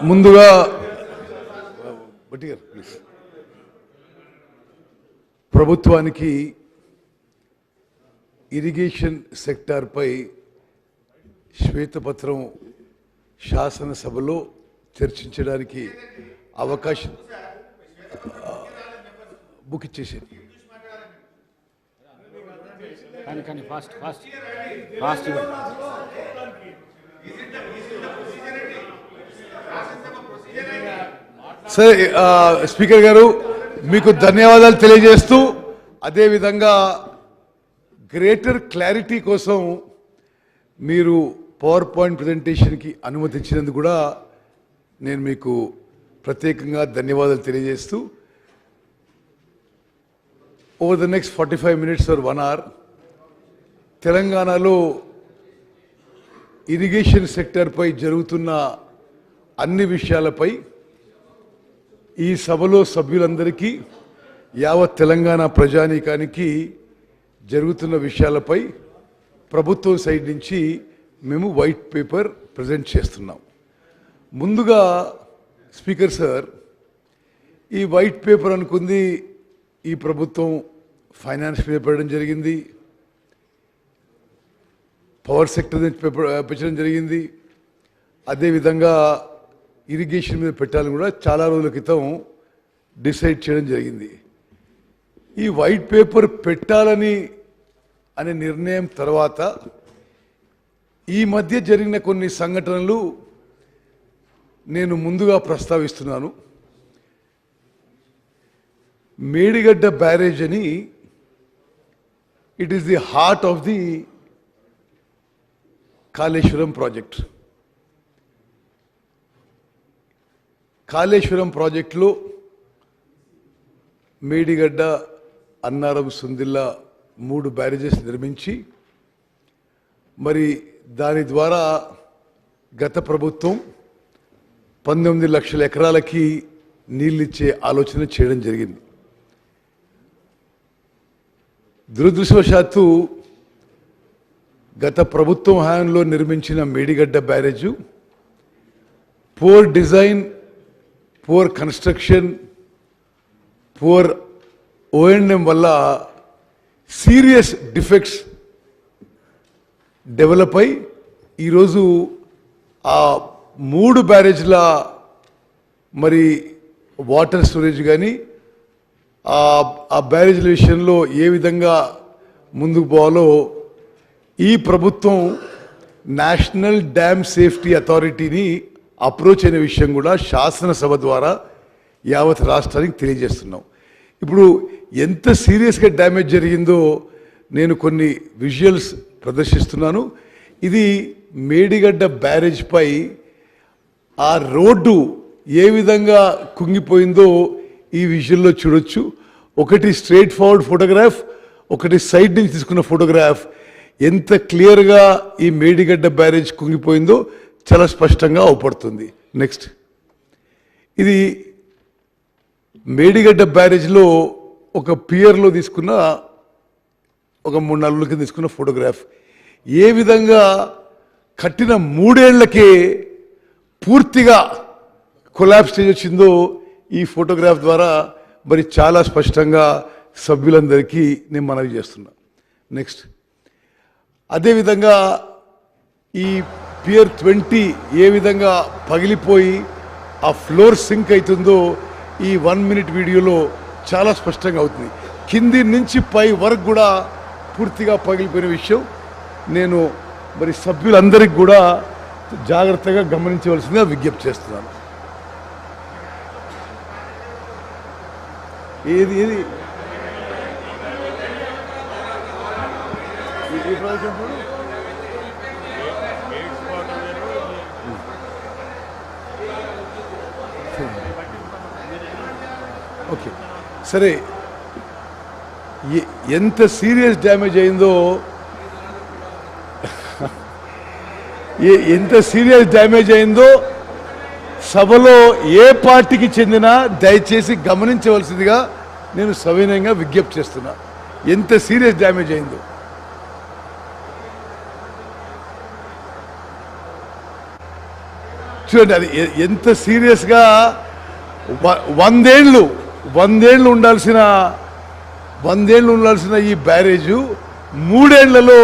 ముందుగా ప్రభుత్వానికి ఇరిగేషన్ సెక్టార్పై శ్వేతపత్రం శాసనసభలో చర్చించడానికి అవకాశం బుక్ ఇచ్చేసేది. సరే స్పీకర్ గారు మీకు ధన్యవాదాలు తెలియజేస్తూ, అదేవిధంగా గ్రేటర్ క్లారిటీ కోసం మీరు పవర్ పాయింట్ ప్రజెంటేషన్కి అనుమతి ఇచ్చినందుకు కూడా నేను మీకు ప్రత్యేకంగా ధన్యవాదాలు తెలియజేస్తూ, over the next 45 minutes or 1 hour తెలంగాణలో ఇరిగేషన్ సెక్టర్పై జరుగుతున్న అన్ని విషయాలపై ఈ సభలో సభ్యులందరికీ, యావత్ తెలంగాణ ప్రజానీకానికి జరుగుతున్న విషయాలపై ప్రభుత్వం సైడ్ నుంచి మేము వైట్ పేపర్ ప్రజెంట్ చేస్తున్నాం. ముందుగా స్పీకర్ సార్, ఈ వైట్ పేపర్ అనుకుంది ఈ ప్రభుత్వం ఫైనాన్స్ మీద పెట్టడం జరిగింది, పవర్ సెక్టర్ నుంచి పెట్టడం జరిగింది, అదేవిధంగా ఇరిగేషన్ మీద పెట్టాలని కూడా చాలా రోజుల క్రితం డిసైడ్ చేయడం జరిగింది. ఈ వైట్ పేపర్ పెట్టాలని అనే నిర్ణయం తర్వాత ఈ మధ్య జరిగిన కొన్ని సంఘటనలు నేను ముందుగా ప్రస్తావిస్తున్నాను. మేడిగడ్డ బ్యారేజ్ అని, it is the heart of the Kaleshwaram project. Kaleshwaram ప్రాజెక్టులో మేడిగడ్డ, అన్నారం, సుందిల్లా 3 బ్యారేజెస్ నిర్మించి, మరి దాని ద్వారా గత ప్రభుత్వం 19 లక్షల ఎకరాలకి నీళ్ళిచ్చే ఆలోచన చేయడం జరిగింది. దురదృష్టవశాత్తు గత ప్రభుత్వం హయాంలో నిర్మించిన Medigadda barrage poor design, poor construction, poor O and M వల్ల సీరియస్ డిఫెక్ట్స్ డెవలప్ అయి ఈరోజు ఆ 3 బ్యారేజ్ల మరి వాటర్ స్టోరేజ్ కానీ ఆ బ్యారేజ్ల విషయంలో ఏ విధంగా ముందుకు పోవాలో ఈ ప్రభుత్వం నేషనల్ డ్యామ్ సేఫ్టీ అథారిటీని అప్రోచ్ అయిన విషయం కూడా శాసనసభ ద్వారా యావత్ రాష్ట్రానికి తెలియజేస్తున్నాం. ఇప్పుడు ఎంత సీరియస్గా డ్యామేజ్ జరిగిందో నేను కొన్ని విజువల్స్ ప్రదర్శిస్తున్నాను. ఇది మేడిగడ్డ బ్యారేజ్ పై ఆ రోడ్డు ఏ విధంగా కుంగిపోయిందో ఈ విజువల్లో చూడొచ్చు. ఒకటి స్ట్రైట్ ఫార్వర్డ్ ఫోటోగ్రాఫ్, ఒకటి సైడ్ నుంచి తీసుకున్న ఫోటోగ్రాఫ్. ఎంత క్లియర్గా ఈ మేడిగడ్డ బ్యారేజ్ కుంగిపోయిందో చాలా స్పష్టంగా అవపడుతుంది. నెక్స్ట్, ఇది మేడిగడ్డ బ్యారేజ్లో ఒక పియర్లో తీసుకున్న, ఒక 3-4 రోజుల కింద తీసుకున్న ఫోటోగ్రాఫ్. ఏ విధంగా కట్టిన 3 ఏళ్లకే పూర్తిగా కొలాప్స్ స్టేజ్ వచ్చిందో ఈ ఫోటోగ్రాఫ్ ద్వారా మరి చాలా స్పష్టంగా సభ్యులందరికీ నేను మనవి చేస్తున్నా. నెక్స్ట్, అదేవిధంగా ఈ పియర్ 20 ఏ విధంగా పగిలిపోయి ఆ ఫ్లోర్ సింక్ అవుతుందో ఈ 1 minute వీడియోలో చాలా స్పష్టంగా అవుతుంది. కింది నుంచి పై వరకు కూడా పూర్తిగా పగిలిపోయిన విషయం నేను మరి సభ్యులందరికీ కూడా జాగ్రత్తగా గమనించవలసిందిగా విజ్ఞప్తి చేస్తున్నాను. ఏది ఏది ఓకే సరే, ఎంత సీరియస్ డ్యామేజ్ అయిందో, సభలో ఏ పార్టీకి చెందినా దయచేసి గమనించవలసిందిగా నేను సవినయంగా విజ్ఞప్తి చేస్తున్నా. ఎంత సీరియస్ డ్యామేజ్ అయిందో. చూడండి అది ఎంత సీరియస్గా 100 ఏళ్ళు ఉండాల్సిన ఈ బ్యారేజు 3 ఏళ్లలో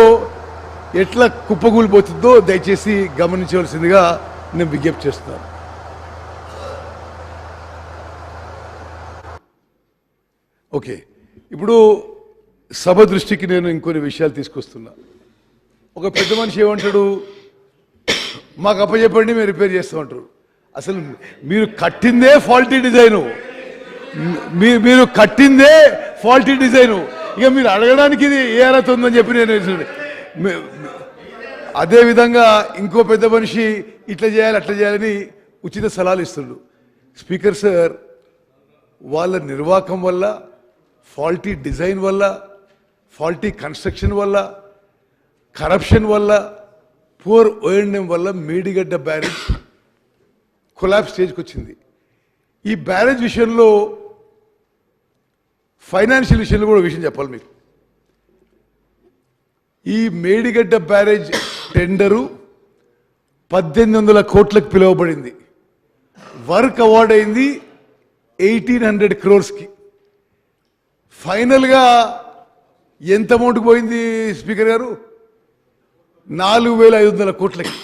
ఎట్లా కుప్పకూలిపోతుందో దయచేసి గమనించవలసిందిగా నేను విజ్ఞప్తి చేస్తున్నాను. ఓకే, ఇప్పుడు సభ దృష్టికి నేను ఇంకొన్ని విషయాలు తీసుకొస్తున్నా. ఒక పెద్ద మనిషి ఏమంటాడు, మాకు అప్పచెప్పండి మేము రిపేర్ చేస్తామంటారు. అసలు మీరు కట్టిందే ఫాల్టీ డిజైను, మీరు కట్టిందే ఫాల్టీ డిజైను, ఇక మీరు అడగడానికి ఇది ఏ అర్హత ఉందని చెప్పి నేను. అదేవిధంగా ఇంకో పెద్ద మనిషి ఇట్లా చేయాలి అట్లా చేయాలని ఉచిత సలహాలు ఇస్తుండు. స్పీకర్ సార్, వాళ్ళ నిర్వాహకం వల్ల, ఫాల్టీ డిజైన్ వల్ల, ఫాల్టీ కన్స్ట్రక్షన్ వల్ల, కరప్షన్ వల్ల, పూర్ ఓఎండ్ఎం వల్ల మేడిగడ్డ బ్యారేజ్ కొలాప్స్ స్టేజ్కి వచ్చింది. ఈ బ్యారేజ్ విషయంలో ఫైనాన్షియల్ విషయంలో కూడా విషయం చెప్పాలి మీకు. ఈ మేడిగడ్డ బ్యారేజ్ టెండరు 1800 కోట్లకు పిలువబడింది. వర్క్ అవార్డ్ అయింది 1800 crores. ఫైనల్గా ఎంత అమౌంట్కి పోయింది స్పీకర్ గారు? 4500 కోట్లకి.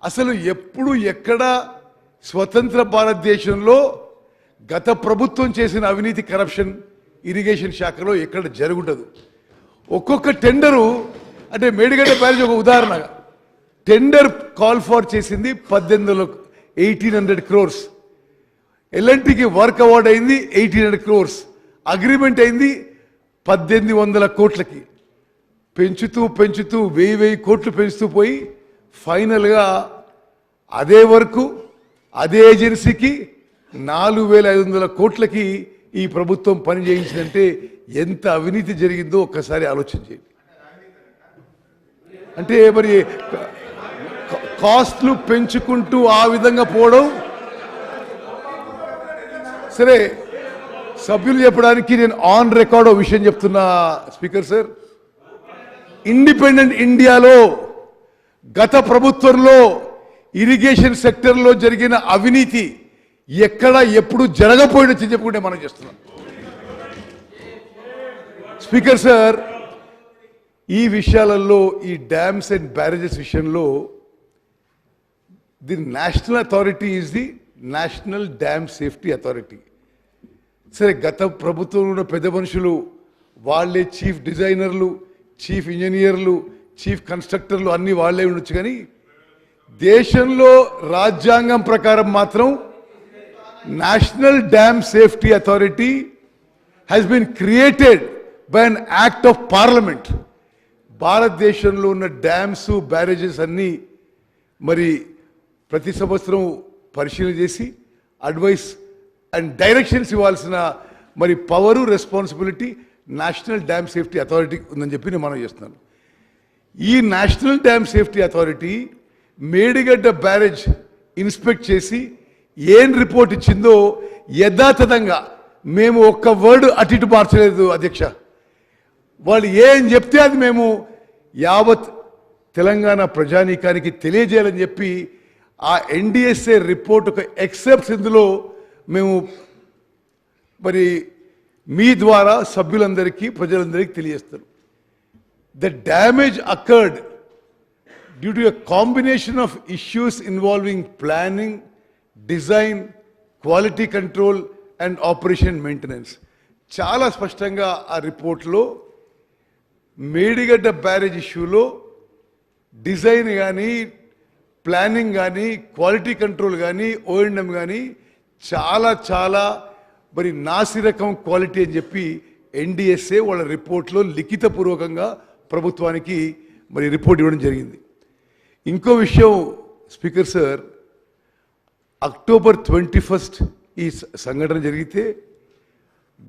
అసలు ఎప్పుడు ఎక్కడ స్వతంత్ర భారతదేశంలో గత ప్రభుత్వం చేసిన అవినీతి, కరప్షన్ ఇరిగేషన్ శాఖలో ఎక్కడ జరుగుండదు. ఒక్కొక్క టెండరు, అంటే మేడిగడ్డ బ్యారేజ్ ఒక ఉదాహరణ, టెండర్ కాల్ ఫార్ చేసింది 1800 crores. ఎల్ఎన్టీకి వర్క్ అవార్డ్ అయింది 1800 crores. అగ్రిమెంట్ అయింది 1800 కోట్లకి. పెంచుతూ 1000 కోట్లు పెంచుతూ పోయి ఫైనల్గా అదే వర్క్ అదే ఏజెన్సీకి 4500 కోట్లకి ఈ ప్రభుత్వం పని చేయించిందంటే ఎంత అవినీతి జరిగిందో ఒక్కసారి ఆలోచించేయండి. అంటే మరి కాస్ట్లు పెంచుకుంటూ ఆ విధంగా పోవడం సరే. సభ్యులు చెప్పడానికి నేను ఆన్ రికార్డ్ ఒక విషయం చెప్తున్నా స్పీకర్ సార్. ఇండిపెండెంట్ ఇండియాలో గత ప్రభుత్వంలో ఇరిగేషన్ సెక్టర్లో జరిగిన అవినీతి ఎక్కడ ఎప్పుడు జరగపోయినట్టు చెప్పుకుంటే మనం చేస్తున్నాం. స్పీకర్ సార్, ఈ విషయాలలో, ఈ డ్యామ్స్ అండ్ బ్యారేజెస్ విషయంలో the national authority is the national dam safety authority. సరే, గత ప్రభుత్వంలో ఉన్న పెద్ద మనుషులు వాళ్ళే చీఫ్ డిజైనర్లు, చీఫ్ ఇంజనీర్లు, చీఫ్ కన్స్ట్రక్టర్లు అన్నీ వాళ్ళే ఉండొచ్చు. కానీ దేశంలో రాజ్యాంగం ప్రకారం మాత్రం national dam safety authority has been created by an act of parliament. భారతదేశంలో ఉన్న డ్యామ్స్, బ్యారేజెస్ అన్నీ మరి ప్రతి సంవత్సరం పరిశీలన చేసి అడ్వైస్ అండ్ డైరెక్షన్స్ ఇవ్వాల్సిన మరి power, responsibility national dam safety అథారిటీకి ఉందని చెప్పి నేను మనం చేస్తున్నాను. ఈ national dam safety authority Medigadda barrage inspect చేసి ఏం రిపోర్ట్ ఇచ్చిందో యథాతథంగా, మేము ఒక్క వర్డ్ అటు ఇటు మార్చలేదు అధ్యక్ష. వాళ్ళు ఏం చెప్తే అది మేము యావత్ తెలంగాణ ప్రజానీకానికి తెలియజేయాలని చెప్పి ఆ ఎన్డిఎస్ఏ రిపోర్ట్ ఒక ఎక్సెప్ట్స్ ఇందులో మేము మరి మీ ద్వారా సభ్యులందరికీ, ప్రజలందరికీ తెలియజేస్తారు. The damage occurred due to a combination of issues involving planning, design, quality control and operation maintenance. చాలా స్పష్టంగా ఆ రిపోర్ట్లో మేడిగడ్డ బ్యారేజ్ ఇష్యూలో డిజైన్ కానీ, ప్లానింగ్ కానీ, క్వాలిటీ కంట్రోల్ కానీ, ఓఎండ్ఎం కానీ చాలా మరి నాసిరకం క్వాలిటీ అని చెప్పి ఎన్డిఎస్ఏ వాళ్ళ రిపోర్ట్లో లిఖితపూర్వకంగా ప్రభుత్వానికి మరి రిపోర్ట్ ఇవ్వడం జరిగింది. ఇంకో విషయం స్పీకర్ సార్, అక్టోబర్ 21 ఈ సంఘటన జరిగితే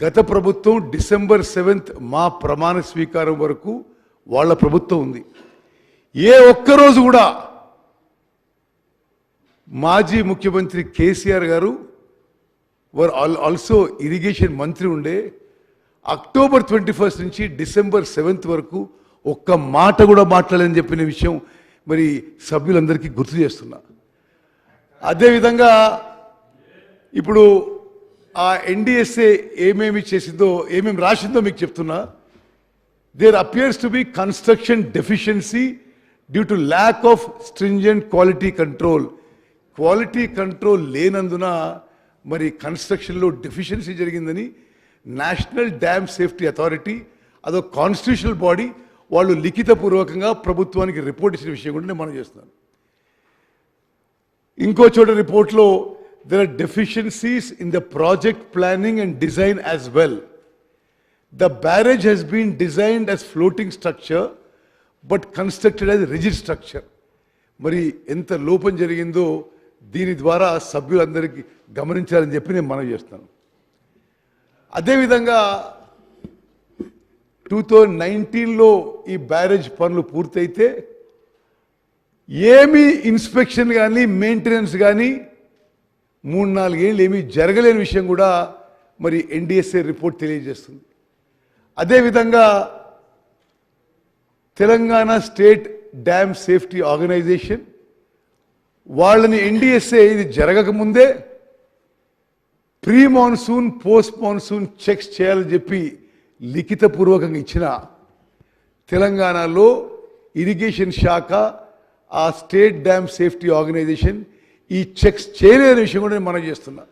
గత ప్రభుత్వం డిసెంబర్ 7 మా ప్రమాణ స్వీకారం వరకు వాళ్ళ ప్రభుత్వం ఉంది. ఏ ఒక్కరోజు కూడా మాజీ ముఖ్యమంత్రి కేసీఆర్ గారు వర్ ఆల్సో ఇరిగేషన్ మంత్రి ఉండే. అక్టోబర్ 21 నుంచి డిసెంబర్ 7 వరకు ఒక్క మాట కూడా మాట్లాడలేని చెప్పిన విషయం మరి సభ్యులందరికీ గుర్తు చేస్తున్నా. అదేవిధంగా ఇప్పుడు ఆ ఎన్డిఎస్ఏ ఏమేమి చేసిందో ఏమేమి రాసిందో మీకు చెప్తున్నా. There appears to be construction deficiency due to lack of stringent quality control. Quality control లేనందున మరి కన్స్ట్రక్షన్లో డెఫిషియన్సీ జరిగిందని నేషనల్ డ్యామ్ సేఫ్టీ అథారిటీ, అదో కాన్స్టిట్యూషనల్ బాడీ, వాళ్ళు లిఖితపూర్వకంగా ప్రభుత్వానికి రిపోర్ట్ ఇచ్చిన విషయం కూడా నేను మనం చేస్తున్నాను. ఇంకో చోట రిపోర్ట్లో there are deficiencies in the project planning and design as well. The barrage has been designed as floating structure but constructed as rigid structure. మరి ఎంత లోపం జరిగిందో దీని ద్వారా సభ్యులందరికీ గమనించాలని చెప్పి నేను మనవి చేస్తాను. అదేవిధంగా 2019లో ఈ బ్యారేజ్ పనులు పూర్తయితే ఏమీ ఇన్స్పెక్షన్ కానీ మెయింటెనెన్స్ కానీ 3-4 ఏళ్ళు ఏమీ జరగలేని విషయం కూడా మరి ఎన్డిఎస్ఏ రిపోర్ట్ తెలియజేస్తుంది. అదేవిధంగా Telangana state dam safety organisation వాళ్ళని ఎన్డిఎస్ఏ ఇది జరగకముందే pre monsoon post monsoon checks చేయాలని చెప్పి లిఖితపూర్వకంగా ఇచ్చిన తెలంగాణలో ఇరిగేషన్ శాఖ ఆ స్టేట్ డ్యామ్ సేఫ్టీ ఆర్గనైజేషన్ ఈ చెక్స్ చేయలేని విషయం కూడా నేను మనం చేస్తున్నా.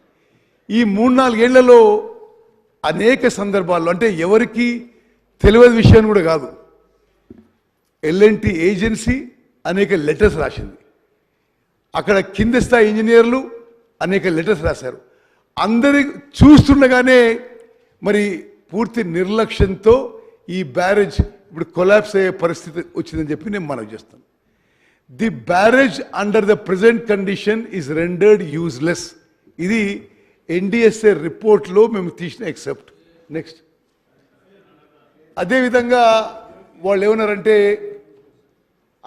ఈ 3-4 ఏళ్లలో అనేక సందర్భాల్లో, అంటే ఎవరికి తెలియని విషయం కూడా కాదు, ఎల్ఎన్టీ ఏజెన్సీ అనేక లెటర్స్ రాసింది, అక్కడ కింద స్థాయి ఇంజనీర్లు అనేక లెటర్స్ రాశారు. అందరి చూస్తుండగానే మరి పూర్తి నిర్లక్ష్యంతో ఈ బ్యారేజ్ ఇప్పుడు కొలాప్స్ అయ్యే పరిస్థితి వచ్చిందని చెప్పి నేను మనవి చేస్తాను. The barrage under the present condition is rendered useless. ఇది ఎన్డిఎస్ఏ రిపోర్ట్లో మేము తీసిన ఎక్సెప్ట్. నెక్స్ట్, అదేవిధంగా వాళ్ళు ఏమన్నారంటే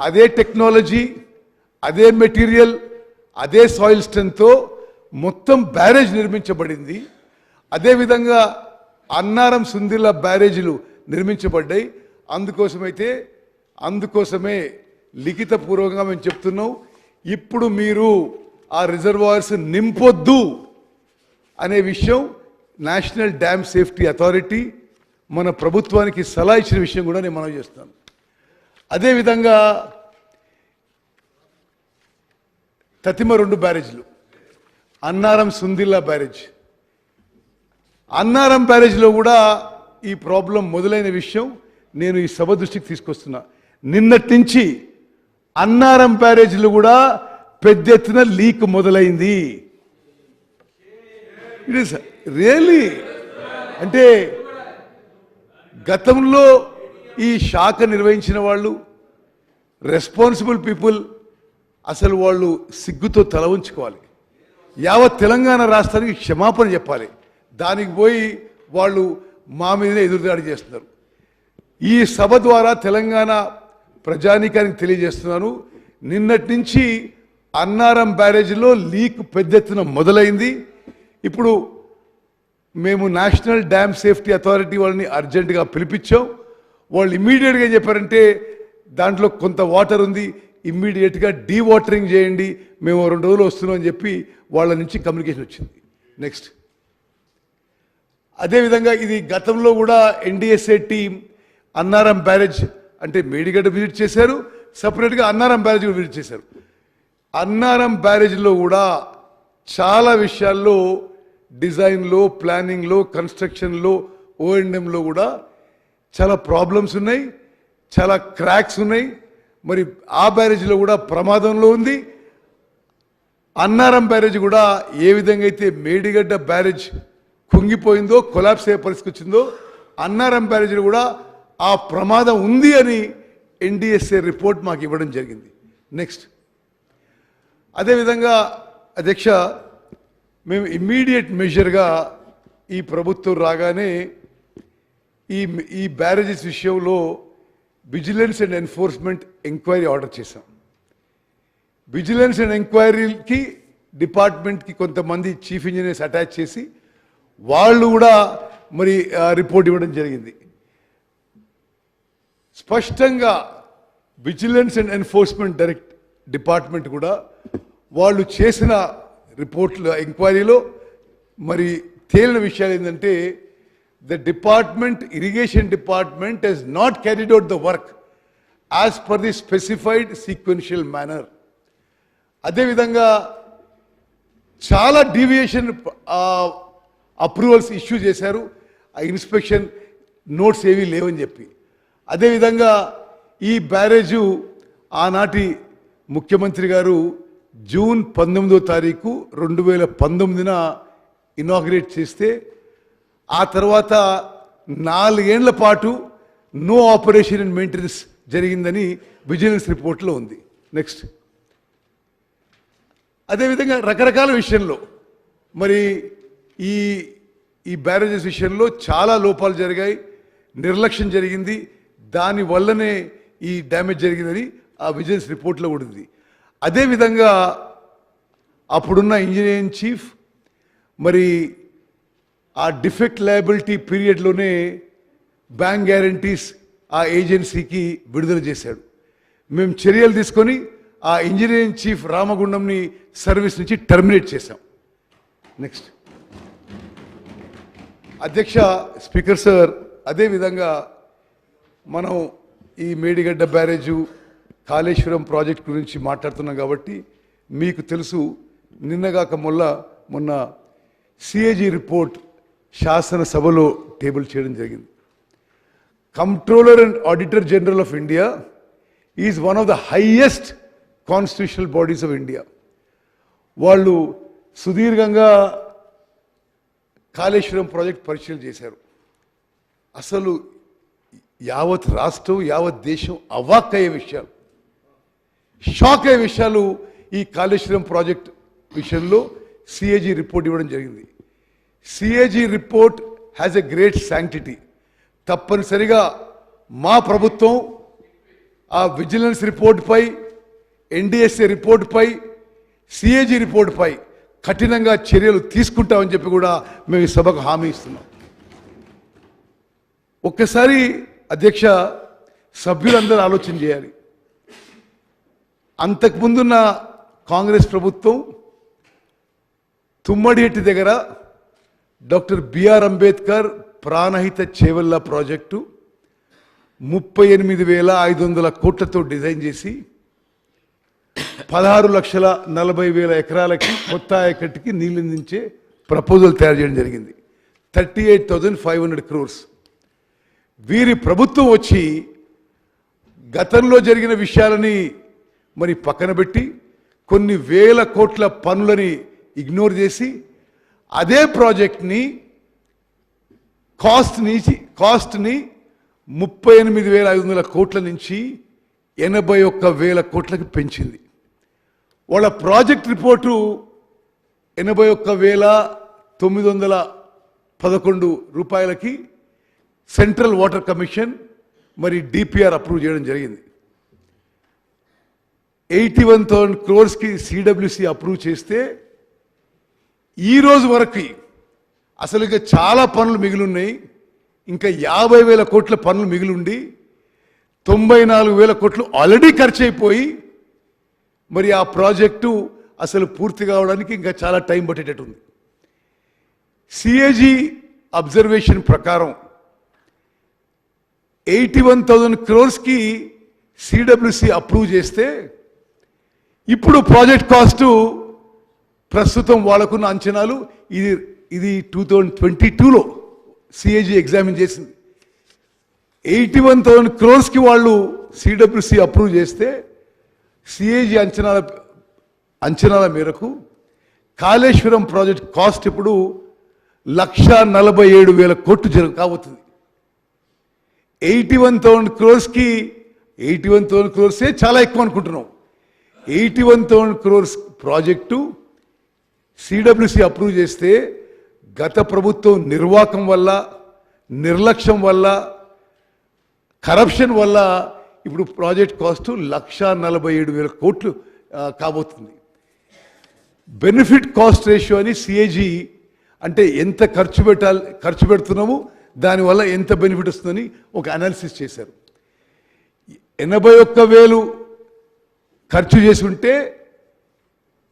అదే టెక్నాలజీ, అదే మెటీరియల్, అదే సాయిల్ స్ట్రెంగ్త్తో మొత్తం బ్యారేజ్ నిర్మించబడింది. అదేవిధంగా అన్నారం సుందిల్ల బ్యారేజీలు నిర్మించబడ్డాయి. అందుకోసమే లిఖితపూర్వకంగా మేము చెప్తున్నాం, ఇప్పుడు మీరు ఆ రిజర్వాయర్స్ నింపొద్దు అనే విషయం నేషనల్ డ్యామ్ సేఫ్టీ అథారిటీ మన ప్రభుత్వానికి సలహా ఇచ్చిన విషయం కూడా నేను మనవి చేస్తాను. అదేవిధంగా తతిమ 2 బ్యారేజ్లు, అన్నారం సుందిల్ల బ్యారేజ్, అన్నారం బ్యారేజ్లో కూడా ఈ ప్రాబ్లం మొదలైన విషయం నేను ఈ సభ దృష్టికి తీసుకొస్తున్నా. నిన్నటి నుంచి అన్నారం బ్యారేజ్లు కూడా పెద్ద ఎత్తున లీక్ మొదలైంది. ఇట్ ఇస్ రియల్లీ, అంటే గతంలో ఈ శాఖ నిర్వహించిన వాళ్ళు, రెస్పాన్సిబుల్ పీపుల్, అసలు వాళ్ళు సిగ్గుతో తల ఉంచుకోవాలి. యావత్ తెలంగాణ రాష్ట్రానికి క్షమాపణ చెప్పాలి. దానికి పోయి వాళ్ళు మా మీదనే ఎదురుదాడి చేస్తున్నారు. ఈ సభ ద్వారా తెలంగాణ ప్రజానీకానికి తెలియజేస్తున్నాను, నిన్నటి నుంచి అన్నారం బ్యారేజ్లో లీక్ పెద్ద ఎత్తున మొదలైంది. ఇప్పుడు మేము నేషనల్ డ్యామ్ సేఫ్టీ అథారిటీ వాళ్ళని అర్జెంటుగా పిలిపించాం. వాళ్ళు ఇమ్మీడియట్గా ఏం చెప్పారంటే దాంట్లో కొంత వాటర్ ఉంది, ఇమ్మీడియట్గా డీవాటరింగ్ చేయండి, మేము 2 రోజులు వస్తున్నాం అని చెప్పి వాళ్ళ నుంచి కమ్యూనికేషన్ వచ్చింది. నెక్స్ట్, అదేవిధంగా ఇది గతంలో కూడా ఎన్డిఎస్ఏ టీం అన్నారం బ్యారేజ్ అంటే మేడిగడ్డ విజిట్ చేశారు, సపరేట్గా అన్నారం బ్యారేజ్ కూడా విజిట్ చేశారు. అన్నారం బ్యారేజ్లో కూడా చాలా విషయాల్లో డిజైన్లో, ప్లానింగ్లో, కన్స్ట్రక్షన్లో, ఓఎండ్ఎంలో కూడా చాలా ప్రాబ్లమ్స్ ఉన్నాయి, చాలా క్రాక్స్ ఉన్నాయి. మరి ఆ బ్యారేజ్లో కూడా ప్రమాదంలో ఉంది. అన్నారం బ్యారేజ్ కూడా ఏ విధంగా అయితే మేడిగడ్డ బ్యారేజ్ కుంగిపోయిందో, కొలాప్స్ అయ్యే పరిస్థితి వచ్చిందో, అన్నారం బ్యారేజ్లో కూడా ఆ ప్రమాదం ఉంది అని ఎన్డిఎస్ఏ రిపోర్ట్ మాకు ఇవ్వడం జరిగింది. నెక్స్ట్, అదేవిధంగా అధ్యక్ష, మేము ఇమ్మీడియట్ మెజర్గా ఈ ప్రభుత్వం రాగానే ఈ బ్యారేజెస్ విషయంలో vigilance and enforcement enquiry order చేశాం. విజిలెన్స్ అండ్ ఎంక్వైరీకి డిపార్ట్మెంట్కి కొంతమంది చీఫ్ ఇంజనీర్స్ అటాచ్ చేసి వాళ్ళు కూడా మరి రిపోర్ట్ ఇవ్వడం జరిగింది. స్పష్టంగా విజిలెన్స్ అండ్ ఎన్ఫోర్స్మెంట్ డిపార్ట్మెంట్ కూడా వాళ్ళు చేసిన రిపోర్ట్లు ఎంక్వైరీలో మరి తేలిన విషయాలు ఏంటంటే the department irrigation department has not carried out the work as per the specified sequential manner. అదేవిధంగా చాలా డీవియేషన్ అప్రూవల్స్ ఇష్యూ చేశారు, ఆ ఇన్స్పెక్షన్ నోట్స్ ఏవీ లేవని చెప్పి. అదేవిధంగా ఈ బ్యారేజు ఆనాటి ముఖ్యమంత్రి గారు జూన్ 19వ తారీఖు 2019న ఇనాగ్రేట్ చేస్తే ఆ తర్వాత 4 ఏళ్ల పాటు నో ఆపరేషన్ అండ్ మెయింటెనెన్స్ జరిగిందని విజిలెన్స్ రిపోర్ట్లో ఉంది. నెక్స్ట్, అదేవిధంగా రకరకాల విషయంలో మరి ఈ బ్యారేజెస్ విషయంలో చాలా లోపాలు జరిగాయి, నిర్లక్ష్యం జరిగింది, దానివల్లనే ఈ డ్యామేజ్ జరిగిందని ఆ విజిలెన్స్ రిపోర్ట్లో కూడా ఉంది. అదేవిధంగా అప్పుడున్న ఇంజనీరింగ్ చీఫ్ మరి ఆ డిఫెక్ట్ లయబిలిటీ పీరియడ్లోనే బ్యాంక్ గ్యారంటీస్ ఆ ఏజెన్సీకి విడుదల చేశాడు. మేము చర్యలు తీసుకొని ఆ ఇంజనీరింగ్ చీఫ్ రామగుండంని సర్వీస్ నుంచి టర్మినేట్ చేశాం. నెక్స్ట్, అధ్యక్ష, స్పీకర్ సార్, అదేవిధంగా మనం ఈ మేడిగడ్డ బ్యారేజు కాళేశ్వరం ప్రాజెక్ట్ గురించి మాట్లాడుతున్నాం కాబట్టి మీకు తెలుసు, నిన్నగాక మొన్న సిఏజీ రిపోర్ట్ శాసనసభలో టేబుల్ చేయడం జరిగింది. Controller and auditor general of India is one of the highest constitutional bodies of India. వాళ్ళు సుదీర్ఘంగా కాళేశ్వరం ప్రాజెక్ట్ పరిశీలన చేశారు. అసలు యావత్ రాష్ట్రం, యావత్ దేశం అవాక్కయ్యే విషయాలు, షాక్ అయ్యే విషయాలు ఈ కాళేశ్వరం ప్రాజెక్ట్ విషయంలో సిఏజీ రిపోర్ట్ ఇవ్వడం జరిగింది. CAG report has a great sanctity. తప్పనిసరిగా మా ప్రభుత్వం ఆ విజిలెన్స్ రిపోర్ట్పై, ఎన్డిఎస్ఏ రిపోర్ట్పై, సిఏజీ రిపోర్ట్పై కఠినంగా చర్యలు తీసుకుంటామని చెప్పి కూడా మేము ఈ సభకు హామీ ఇస్తున్నాం. ఒక్కసారి అధ్యక్ష, సభ్యులందరూ ఆలోచన చేయాలి. అంతకుముందున్న కాంగ్రెస్ ప్రభుత్వం తుమ్మడిహెట్టి దగ్గర doctor BR Ambedkar Pranahita Chevella project 38,500 కోట్లతో డిజైన్ చేసి 16,40,000 ఎకరాలకి కొత్త ఆయకట్టుకి నీళ్ళందించే ప్రపోజల్ తయారు చేయడం జరిగింది. 38,500 crores. వీరి ప్రభుత్వం వచ్చి గతంలో జరిగిన విషయాలని మరి పక్కన పెట్టి కొన్ని వేల కోట్ల పనులని ఇగ్నోర్ చేసి అదే ప్రాజెక్ట్ని కాస్ట్ని 38,500 కోట్ల నుంచి 81,000 కోట్లకి పెంచింది. వాళ్ళ ప్రాజెక్ట్ రిపోర్టు 81,911 రూపాయలకి సెంట్రల్ వాటర్ కమిషన్ మరి డిపిఆర్ అప్రూవ్ చేయడం జరిగింది. 81,000 crores సిడబ్ల్యూసి అప్రూవ్ చేస్తే ఈ రోజు వరకు అసలు ఇంకా చాలా పనులు మిగిలి ఉన్నాయి. ఇంకా 50,000 కోట్ల పనులు మిగిలిండి 94,000 కోట్లు ఆల్రెడీ ఖర్చు అయిపోయి మరి ఆ ప్రాజెక్టు అసలు పూర్తి కావడానికి ఇంకా చాలా టైం పట్టేటట్టు ఉంది. సిఏజీ అబ్జర్వేషన్ ప్రకారం 81,000 crores సిడబ్ల్యూసి అప్రూవ్ చేస్తే ఇప్పుడు ప్రాజెక్ట్ కాస్టు ప్రస్తుతం వాళ్ళకున్న అంచనాలు ఇది 2022లో సిఏజీ ఎగ్జామిన్ చేసింది. 81,000 crores వాళ్ళు సిడబ్ల్యూసి అప్రూవ్ చేస్తే సిఏజీ అంచనాల మేరకు కాళేశ్వరం ప్రాజెక్ట్ కాస్ట్ ఇప్పుడు 1,47,000 కోట్లు కాబోతుంది. 81,000 crores 81,000 crores చాలా ఎక్కువ అనుకుంటున్నాం. 81,000 crores ప్రాజెక్టు సిడబ్ల్యూసి అప్రూవ్ చేస్తే గత ప్రభుత్వం నిర్వాకం వల్ల, నిర్లక్ష్యం వల్ల, కరప్షన్ వల్ల ఇప్పుడు ప్రాజెక్ట్ కాస్ట్ 1,47,000 కోట్లు కాబోతుంది. బెనిఫిట్ కాస్ట్ రేషియో అని సిఏజీ అంటే ఎంత ఖర్చు పెడుతున్నాము, దానివల్ల ఎంత బెనిఫిట్ వస్తుందని ఒక అనాలిసిస్ చేశారు. 81,000 ఖర్చు చేసి ఉంటే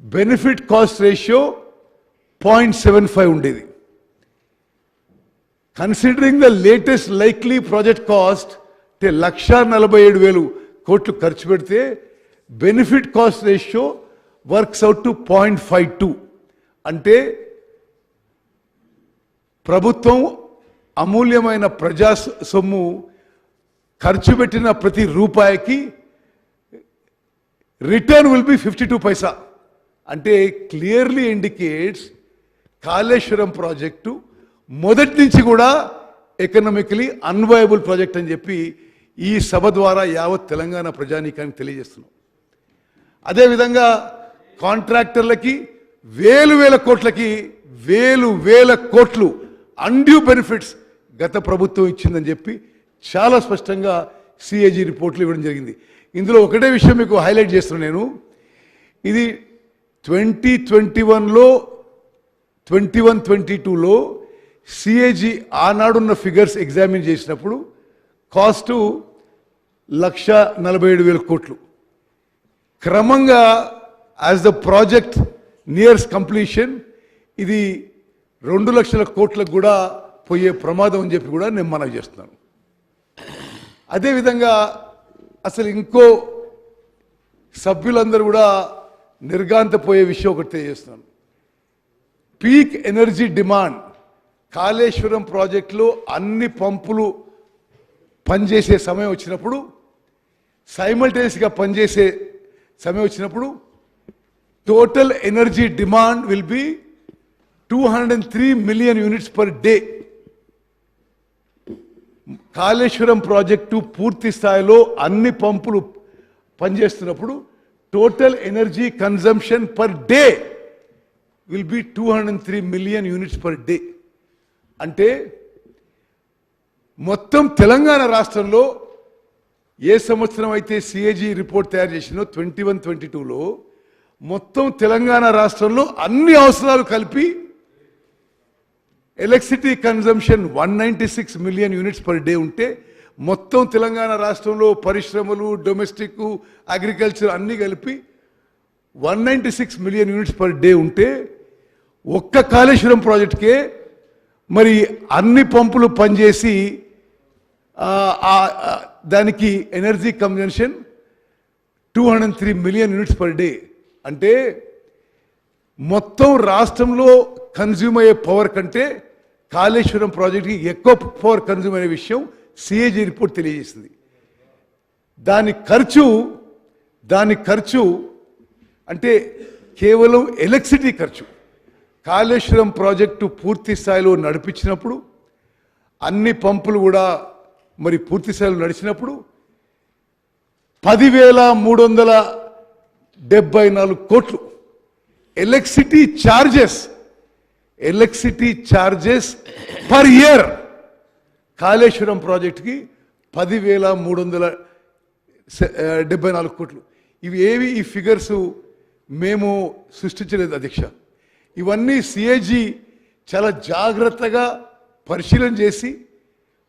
బెనిఫిట్ కాస్ట్ రేషియో 0.75 ఉండేది. Considering the latest likely project cost అంటే 1,47,000 కోట్లు ఖర్చు పెడితే benefit cost ratio works out to 0.52. అంటే ప్రభుత్వం అమూల్యమైన ప్రజా సొమ్ము ఖర్చు పెట్టిన ప్రతి రూపాయికి రిటర్న్ విల్ బి 52 పైసా. అంటే క్లియర్లీ ఇండికేట్స్ కాళేశ్వరం ప్రాజెక్టు మొదటి నుంచి కూడా ఎకనామికలీ అన్వయబుల్ ప్రాజెక్ట్ అని చెప్పి ఈ సభ ద్వారా యావత్ తెలంగాణ ప్రజానీకానికి తెలియజేస్తున్నాం. అదేవిధంగా కాంట్రాక్టర్లకి వేల కోట్లకి వేల కోట్లు అన్డ్యూ బెనిఫిట్స్ గత ప్రభుత్వం ఇచ్చిందని చెప్పి చాలా స్పష్టంగా సిఏజీ రిపోర్ట్లు ఇవ్వడం జరిగింది. ఇందులో ఒకటే విషయం మీకు హైలైట్ చేస్తున్నాను నేను. ఇది 2021లో 21-22లో సిఏజీ ఆనాడున్న ఫిగర్స్ ఎగ్జామిన్ చేసినప్పుడు కాస్టు 1,47,000 కోట్లు. క్రమంగా as the project nears completion ఇది 2 లక్షల కోట్లకు కూడా పోయే ప్రమాదం అని చెప్పి కూడా నేను మనవి చేస్తున్నాను. అదేవిధంగా అసలు ఇంకో సభ్యులందరూ కూడా నిర్గాంతపోయే విషయం ఒకటి తెలియజేస్తున్నాను. పీక్ ఎనర్జీ డిమాండ్ కాళేశ్వరం ప్రాజెక్టులో అన్ని పంపులు పనిచేసే సమయం వచ్చినప్పుడు, సైమల్టేనియస్గా పనిచేసే సమయం వచ్చినప్పుడు total energy demand will be 203 million units per day. Kaleshwaram project పూర్తి స్థాయిలో అన్ని పంపులు పనిచేస్తున్నప్పుడు total energy consumption per day will be 203 million units per day. అంటే మొత్తం తెలంగాణ రాష్ట్రంలో ఏ సంవత్సరం అయితే సిఏజీ రిపోర్ట్ తయారు చేసిందో 21-22లో మొత్తం తెలంగాణ రాష్ట్రంలో అన్ని అవసరాలు కలిపి electricity consumption 196 million units per day ఉంటే మొత్తం తెలంగాణ రాష్ట్రంలో పరిశ్రమలు, డొమెస్టిక్, అగ్రికల్చర్ అన్నీ కలిపి 196 మిలియన్ యూనిట్స్ పర్ డే ఉంటే ఒక్క కాళేశ్వరం ప్రాజెక్ట్కే మరి అన్ని పంపులు పనిచేసి దానికి energy consumption 203 million units per day. అంటే మొత్తం రాష్ట్రంలో కన్జ్యూమ్ అయ్యే పవర్ కంటే కాళేశ్వరం ప్రాజెక్ట్కి ఎక్కువ పవర్ కన్జ్యూమ్ అయ్యే విషయం సిఏజీ రిపోర్ట్ తెలియజేసింది. దాని ఖర్చు అంటే కేవలం ఎలక్ట్రిసిటీ ఖర్చు. కాళేశ్వరం ప్రాజెక్టు పూర్తి స్థాయిలో నడిపించినప్పుడు అన్ని పంపులు కూడా మరి పూర్తి స్థాయిలో నడిచినప్పుడు 10,374 కోట్లు electricity charges per year Kaleshwaram ప్రాజెక్టుకి 10,374 కోట్లు. ఇవి ఏవి ఈ ఫిగర్స్ మేము సృష్టించలేదు అధ్యక్ష. ఇవన్నీ సిఏజీ చాలా జాగ్రత్తగా పరిశీలన చేసి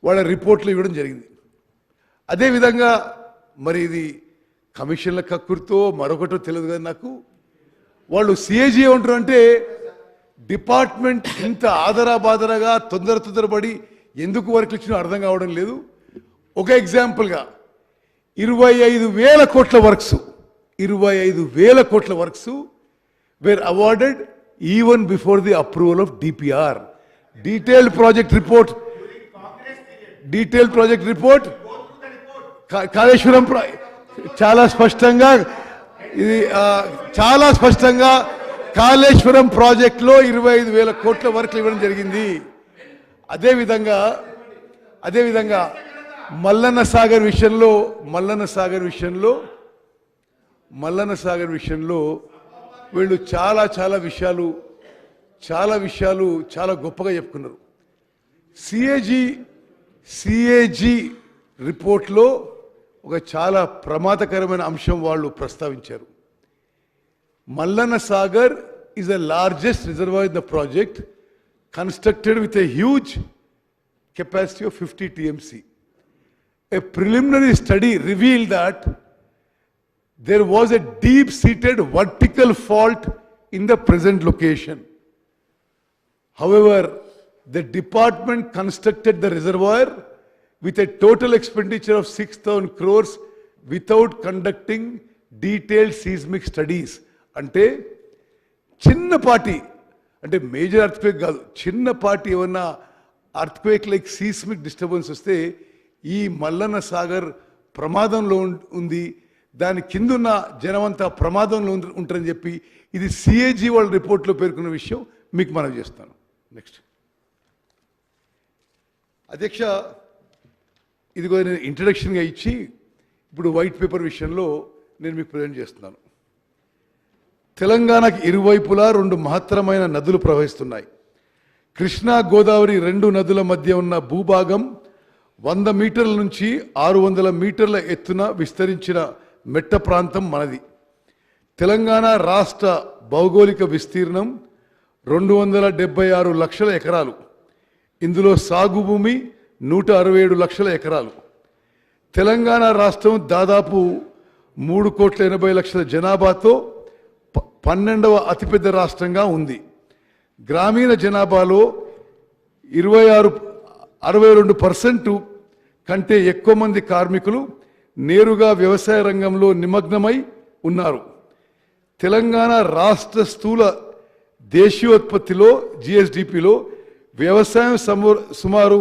వాళ్ళ రిపోర్ట్లు ఇవ్వడం జరిగింది. అదేవిధంగా మరి ఇది కమిషన్ల కక్కుర్తో మరొకటో తెలియదు కదా నాకు. వాళ్ళు సిఏజీ ఏమంటారు అంటే డిపార్ట్మెంట్ ఇంత ఆదరాబాదరగా తొందరపడి ఎందుకు వర్క్లు ఇచ్చినా అర్థం కావడం లేదు. ఒక ఎగ్జాంపుల్గా 25,000 కోట్ల works were awarded even before the approval of DPR. Detailed project report Kaleshwaram చాలా స్పష్టంగా కాళేశ్వరం ప్రాజెక్టులో 25,000 కోట్ల వర్క్లు ఇవ్వడం జరిగింది. అదేవిధంగా మల్లన్న సాగర్ విషయంలో వీళ్ళు చాలా విషయాలు చాలా గొప్పగా చెప్పుకున్నారు. సిఏజీ రిపోర్ట్లో ఒక చాలా ప్రమాదకరమైన అంశం వాళ్ళు ప్రస్తావించారు. Mallanna Sagar is the largest reservoir in the project, constructed with a huge capacity of 50 TMC. A preliminary study revealed that there was a deep-seated vertical fault in the present location. However, the department constructed the reservoir with a total expenditure of 6,000 crores without conducting detailed seismic studies. అంటే చిన్నపాటి అంటే major earthquake కాదు, చిన్నపాటి ఏమన్నా earthquake like seismic disturbance వస్తే ఈ మల్లన్న సాగర్ ప్రమాదంలో ఉంది, దాని కిందున్న జనమంతా ప్రమాదంలో ఉంటారని చెప్పి ఇది సిఏజీ వాళ్ళ రిపోర్ట్లో పేర్కొన్న విషయం మీకు మనవి చేస్తాను. నెక్స్ట్ అధ్యక్ష, ఇదిగో నేను ఇంట్రడక్షన్గా ఇచ్చి ఇప్పుడు వైట్ పేపర్ విషయంలో నేను మీకు ప్రజెంట్ చేస్తున్నాను. తెలంగాణకి ఇరువైపులా 2 మహత్తరమైన నదులు ప్రవహిస్తున్నాయి. కృష్ణా గోదావరి 2 నదుల మధ్య ఉన్న భూభాగం 100 మీటర్ల నుంచి 600 మీటర్ల ఎత్తున విస్తరించిన మెట్ట ప్రాంతం మనది. తెలంగాణ రాష్ట్ర భౌగోళిక విస్తీర్ణం 276 లక్షల ఎకరాలు. ఇందులో సాగు భూమి 167 లక్షల ఎకరాలు. తెలంగాణ రాష్ట్రం దాదాపు 3,80 లక్షల జనాభాతో 12వ అతిపెద్ద రాష్ట్రంగా ఉంది. గ్రామీణ జనాభాలో 62% కంటే ఎక్కువ మంది కార్మికులు నేరుగా వ్యవసాయ రంగంలో నిమగ్నమై ఉన్నారు. తెలంగాణ రాష్ట్ర స్థూల దేశీయోత్పత్తిలో జిఎస్డిపిలో వ్యవసాయం సుమారు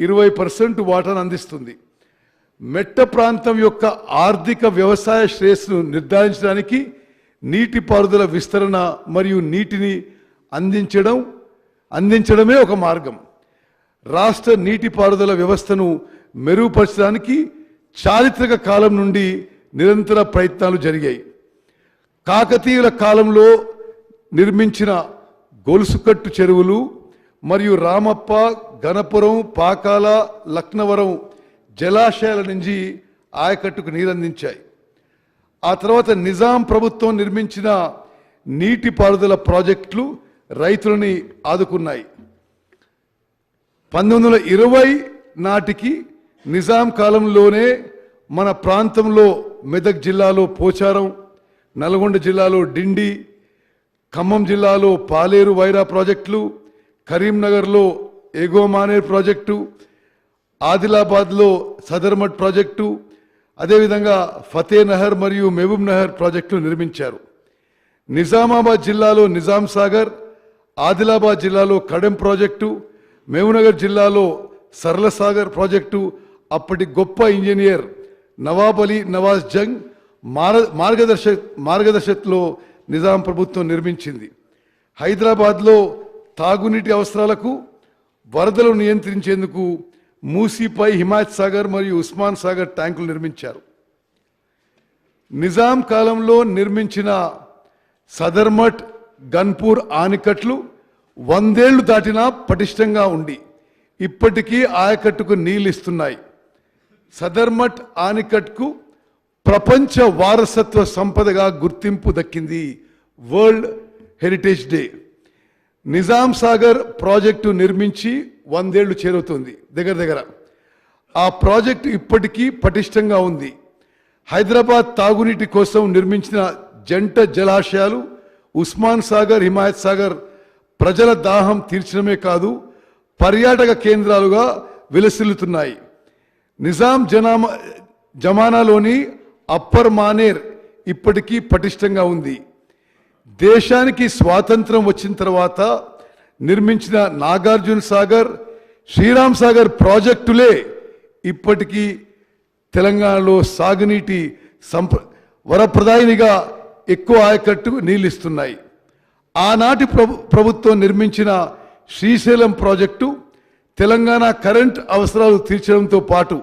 20% వాటాను అందిస్తుంది. మెట్ట ప్రాంతం యొక్క ఆర్థిక వ్యవసాయ శ్రేయస్సును నిర్ధారించడానికి నీటిపారుదల విస్తరణ మరియు నీటిని అందించడమే ఒక మార్గం. రాష్ట్ర నీటిపారుదల వ్యవస్థను మెరుగుపరచడానికి చారిత్రక కాలం నుండి నిరంతర ప్రయత్నాలు జరిగాయి. కాకతీయుల కాలంలో నిర్మించిన గొలుసుకట్టు చెరువులు మరియు రామప్ప, గణపురం, పాకాల, లక్నవరం జలాశయాల నుంచి ఆయకట్టుకు నీరందించాయి. ఆ తర్వాత నిజాం ప్రభుత్వం నిర్మించిన నీటిపారుదల ప్రాజెక్టులు రైతులని ఆదుకున్నాయి. 1920 నాటికి నిజాం కాలంలోనే మన ప్రాంతంలో మెదక్ జిల్లాలో పోచారం, నల్గొండ జిల్లాలో డిండి, ఖమ్మం జిల్లాలో పాలేరు వైరా ప్రాజెక్టులు, కరీంనగర్లో ఎగోమానేర్ ప్రాజెక్టు, ఆదిలాబాద్లో సదర్మట్ ప్రాజెక్టు, అదేవిధంగా ఫతేనహర్ మరియు మహబూబ్ నహర్ ప్రాజెక్టులు నిర్మించారు. నిజామాబాద్ జిల్లాలో నిజాం సాగర్, ఆదిలాబాద్ జిల్లాలో కడెం ప్రాజెక్టు, మహబూబ్నగర్ జిల్లాలో సరళ సాగర్ ప్రాజెక్టు అప్పటి గొప్ప ఇంజనీర్ నవాబ్ అలీ నవాజ్ జంగ్ మార్గదర్శకత్వంలో నిజాం ప్రభుత్వం నిర్మించింది. హైదరాబాద్లో తాగునీటి అవసరాలకు వరదలు నియంత్రించేందుకు మూసీపై హిమాయత్ సాగర్ మరియు ఉస్మాన్ సాగర్ ట్యాంకులు నిర్మించారు. నిజాం కాలంలో నిర్మించిన సదర్మట్, గన్పూర్ ఆనకట్లు 100 ఏళ్లు దాటినా పటిష్టంగా ఉండి ఇప్పటికీ ఆయకట్టుకు నీళ్ళు ఇస్తున్నాయి. సదర్మట్ ఆనకట్కు ప్రపంచ వారసత్వ సంపదగా గుర్తింపు దక్కింది, world heritage day. Nizam Sagar project నిర్మించి 100 ఏళ్లు చేరుతుంది దగ్గర. ఆ ప్రాజెక్టు ఇప్పటికీ పటిష్టంగా ఉంది. హైదరాబాద్ తాగునీటి కోసం నిర్మించిన జంట జలాశయాలు ఉస్మాన్ సాగర్, హిమాయత్ సాగర్ ప్రజల దాహం తీర్చడమే కాదు పర్యాటక కేంద్రాలుగా విలసిల్లుతున్నాయి. నిజాం జమానాలోని అప్పర్ మానేర్ ఇప్పటికీ పటిష్టంగా ఉంది. దేశానికి స్వాతంత్రం వచ్చిన తర్వాత నిర్మించిన నాగార్జున సాగర్, శ్రీరామ్ సాగర్ ప్రాజెక్టులే ఇప్పటికీ తెలంగాణలో సాగునీటి వరప్రదాయినిగా ఎక్కువ ఆయకట్టుకు నీళ్ళిస్తున్నాయి. ఆనాటి ప్రభుత్వం నిర్మించిన శ్రీశైలం ప్రాజెక్టు తెలంగాణ కరెంట్ అవసరాలు తీర్చడంతో పాటు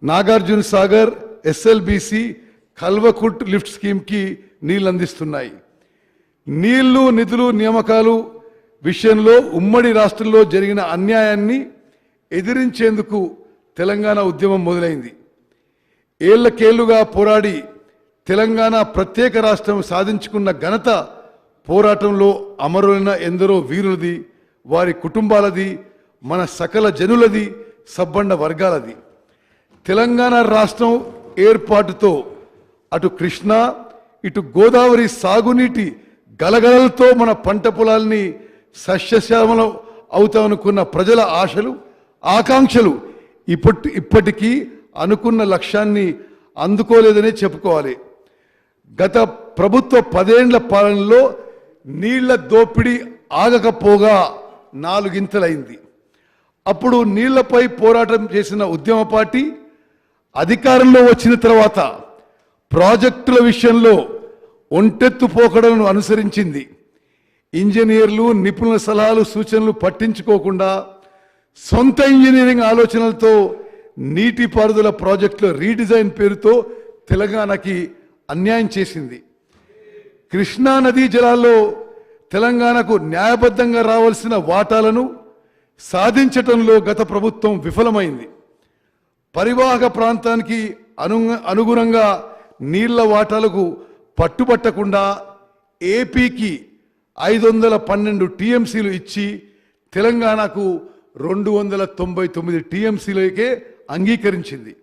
నాగార్జున సాగర్, ఎస్ఎల్బిసి, కల్వకుట్ లిఫ్ట్ స్కీమ్కి నీళ్ళు అందిస్తున్నాయి. నీళ్లు, నిధులు, నియామకాలు విషయంలో ఉమ్మడి రాష్ట్రంలో జరిగిన అన్యాయాన్ని ఎదిరించేందుకు తెలంగాణ ఉద్యమం మొదలైంది. ఏళ్లకేళ్లుగా పోరాడి తెలంగాణ ప్రత్యేక రాష్ట్రం సాధించుకున్న ఘనత పోరాటంలో అమరులైన ఎందరో వీరులది, వారి కుటుంబాలది, మన సకల జనులది, సబ్బండ వర్గాలది. తెలంగాణ రాష్ట్రం ఏర్పాటుతో అటు కృష్ణా, ఇటు గోదావరి సాగునీటి గలగలలతో మన పంట పొలాల్ని సస్యశ్యామలం అవుతామనుకున్న ప్రజల ఆశలు ఆకాంక్షలు ఇప్పటికీ అనుకున్న లక్ష్యాన్ని అందుకోలేదనే చెప్పుకోవాలి. గత ప్రభుత్వ 10 ఏళ్ల పాలనలో నీళ్ల దోపిడీ ఆగకపోగా 4 గింతలైంది. అప్పుడు నీళ్లపై పోరాటం చేసిన ఉద్యమ పార్టీ అధికారంలో వచ్చిన తర్వాత ప్రాజెక్టుల విషయంలో ఒంటెత్తు పోకడలను అనుసరించింది. ఇంజనీర్లు నిపుణుల సలహాలు సూచనలు పట్టించుకోకుండా సొంత ఇంజనీరింగ్ ఆలోచనలతో నీటిపారుదల ప్రాజెక్టుల రీడిజైన్ పేరుతో తెలంగాణకి అన్యాయం చేసింది. కృష్ణా నదీ జలాల్లో తెలంగాణకు న్యాయబద్ధంగా రావాల్సిన వాటాలను సాధించటంలో గత ప్రభుత్వం విఫలమైంది. పరివాహక ప్రాంతానికి అనుగుణంగా నీళ్ల వాటాలకు పట్టుబట్టకుండా ఏపీకి 512 టీఎంసీలు ఇచ్చి తెలంగాణకు 299 టీఎంసీలకే అంగీకరించింది.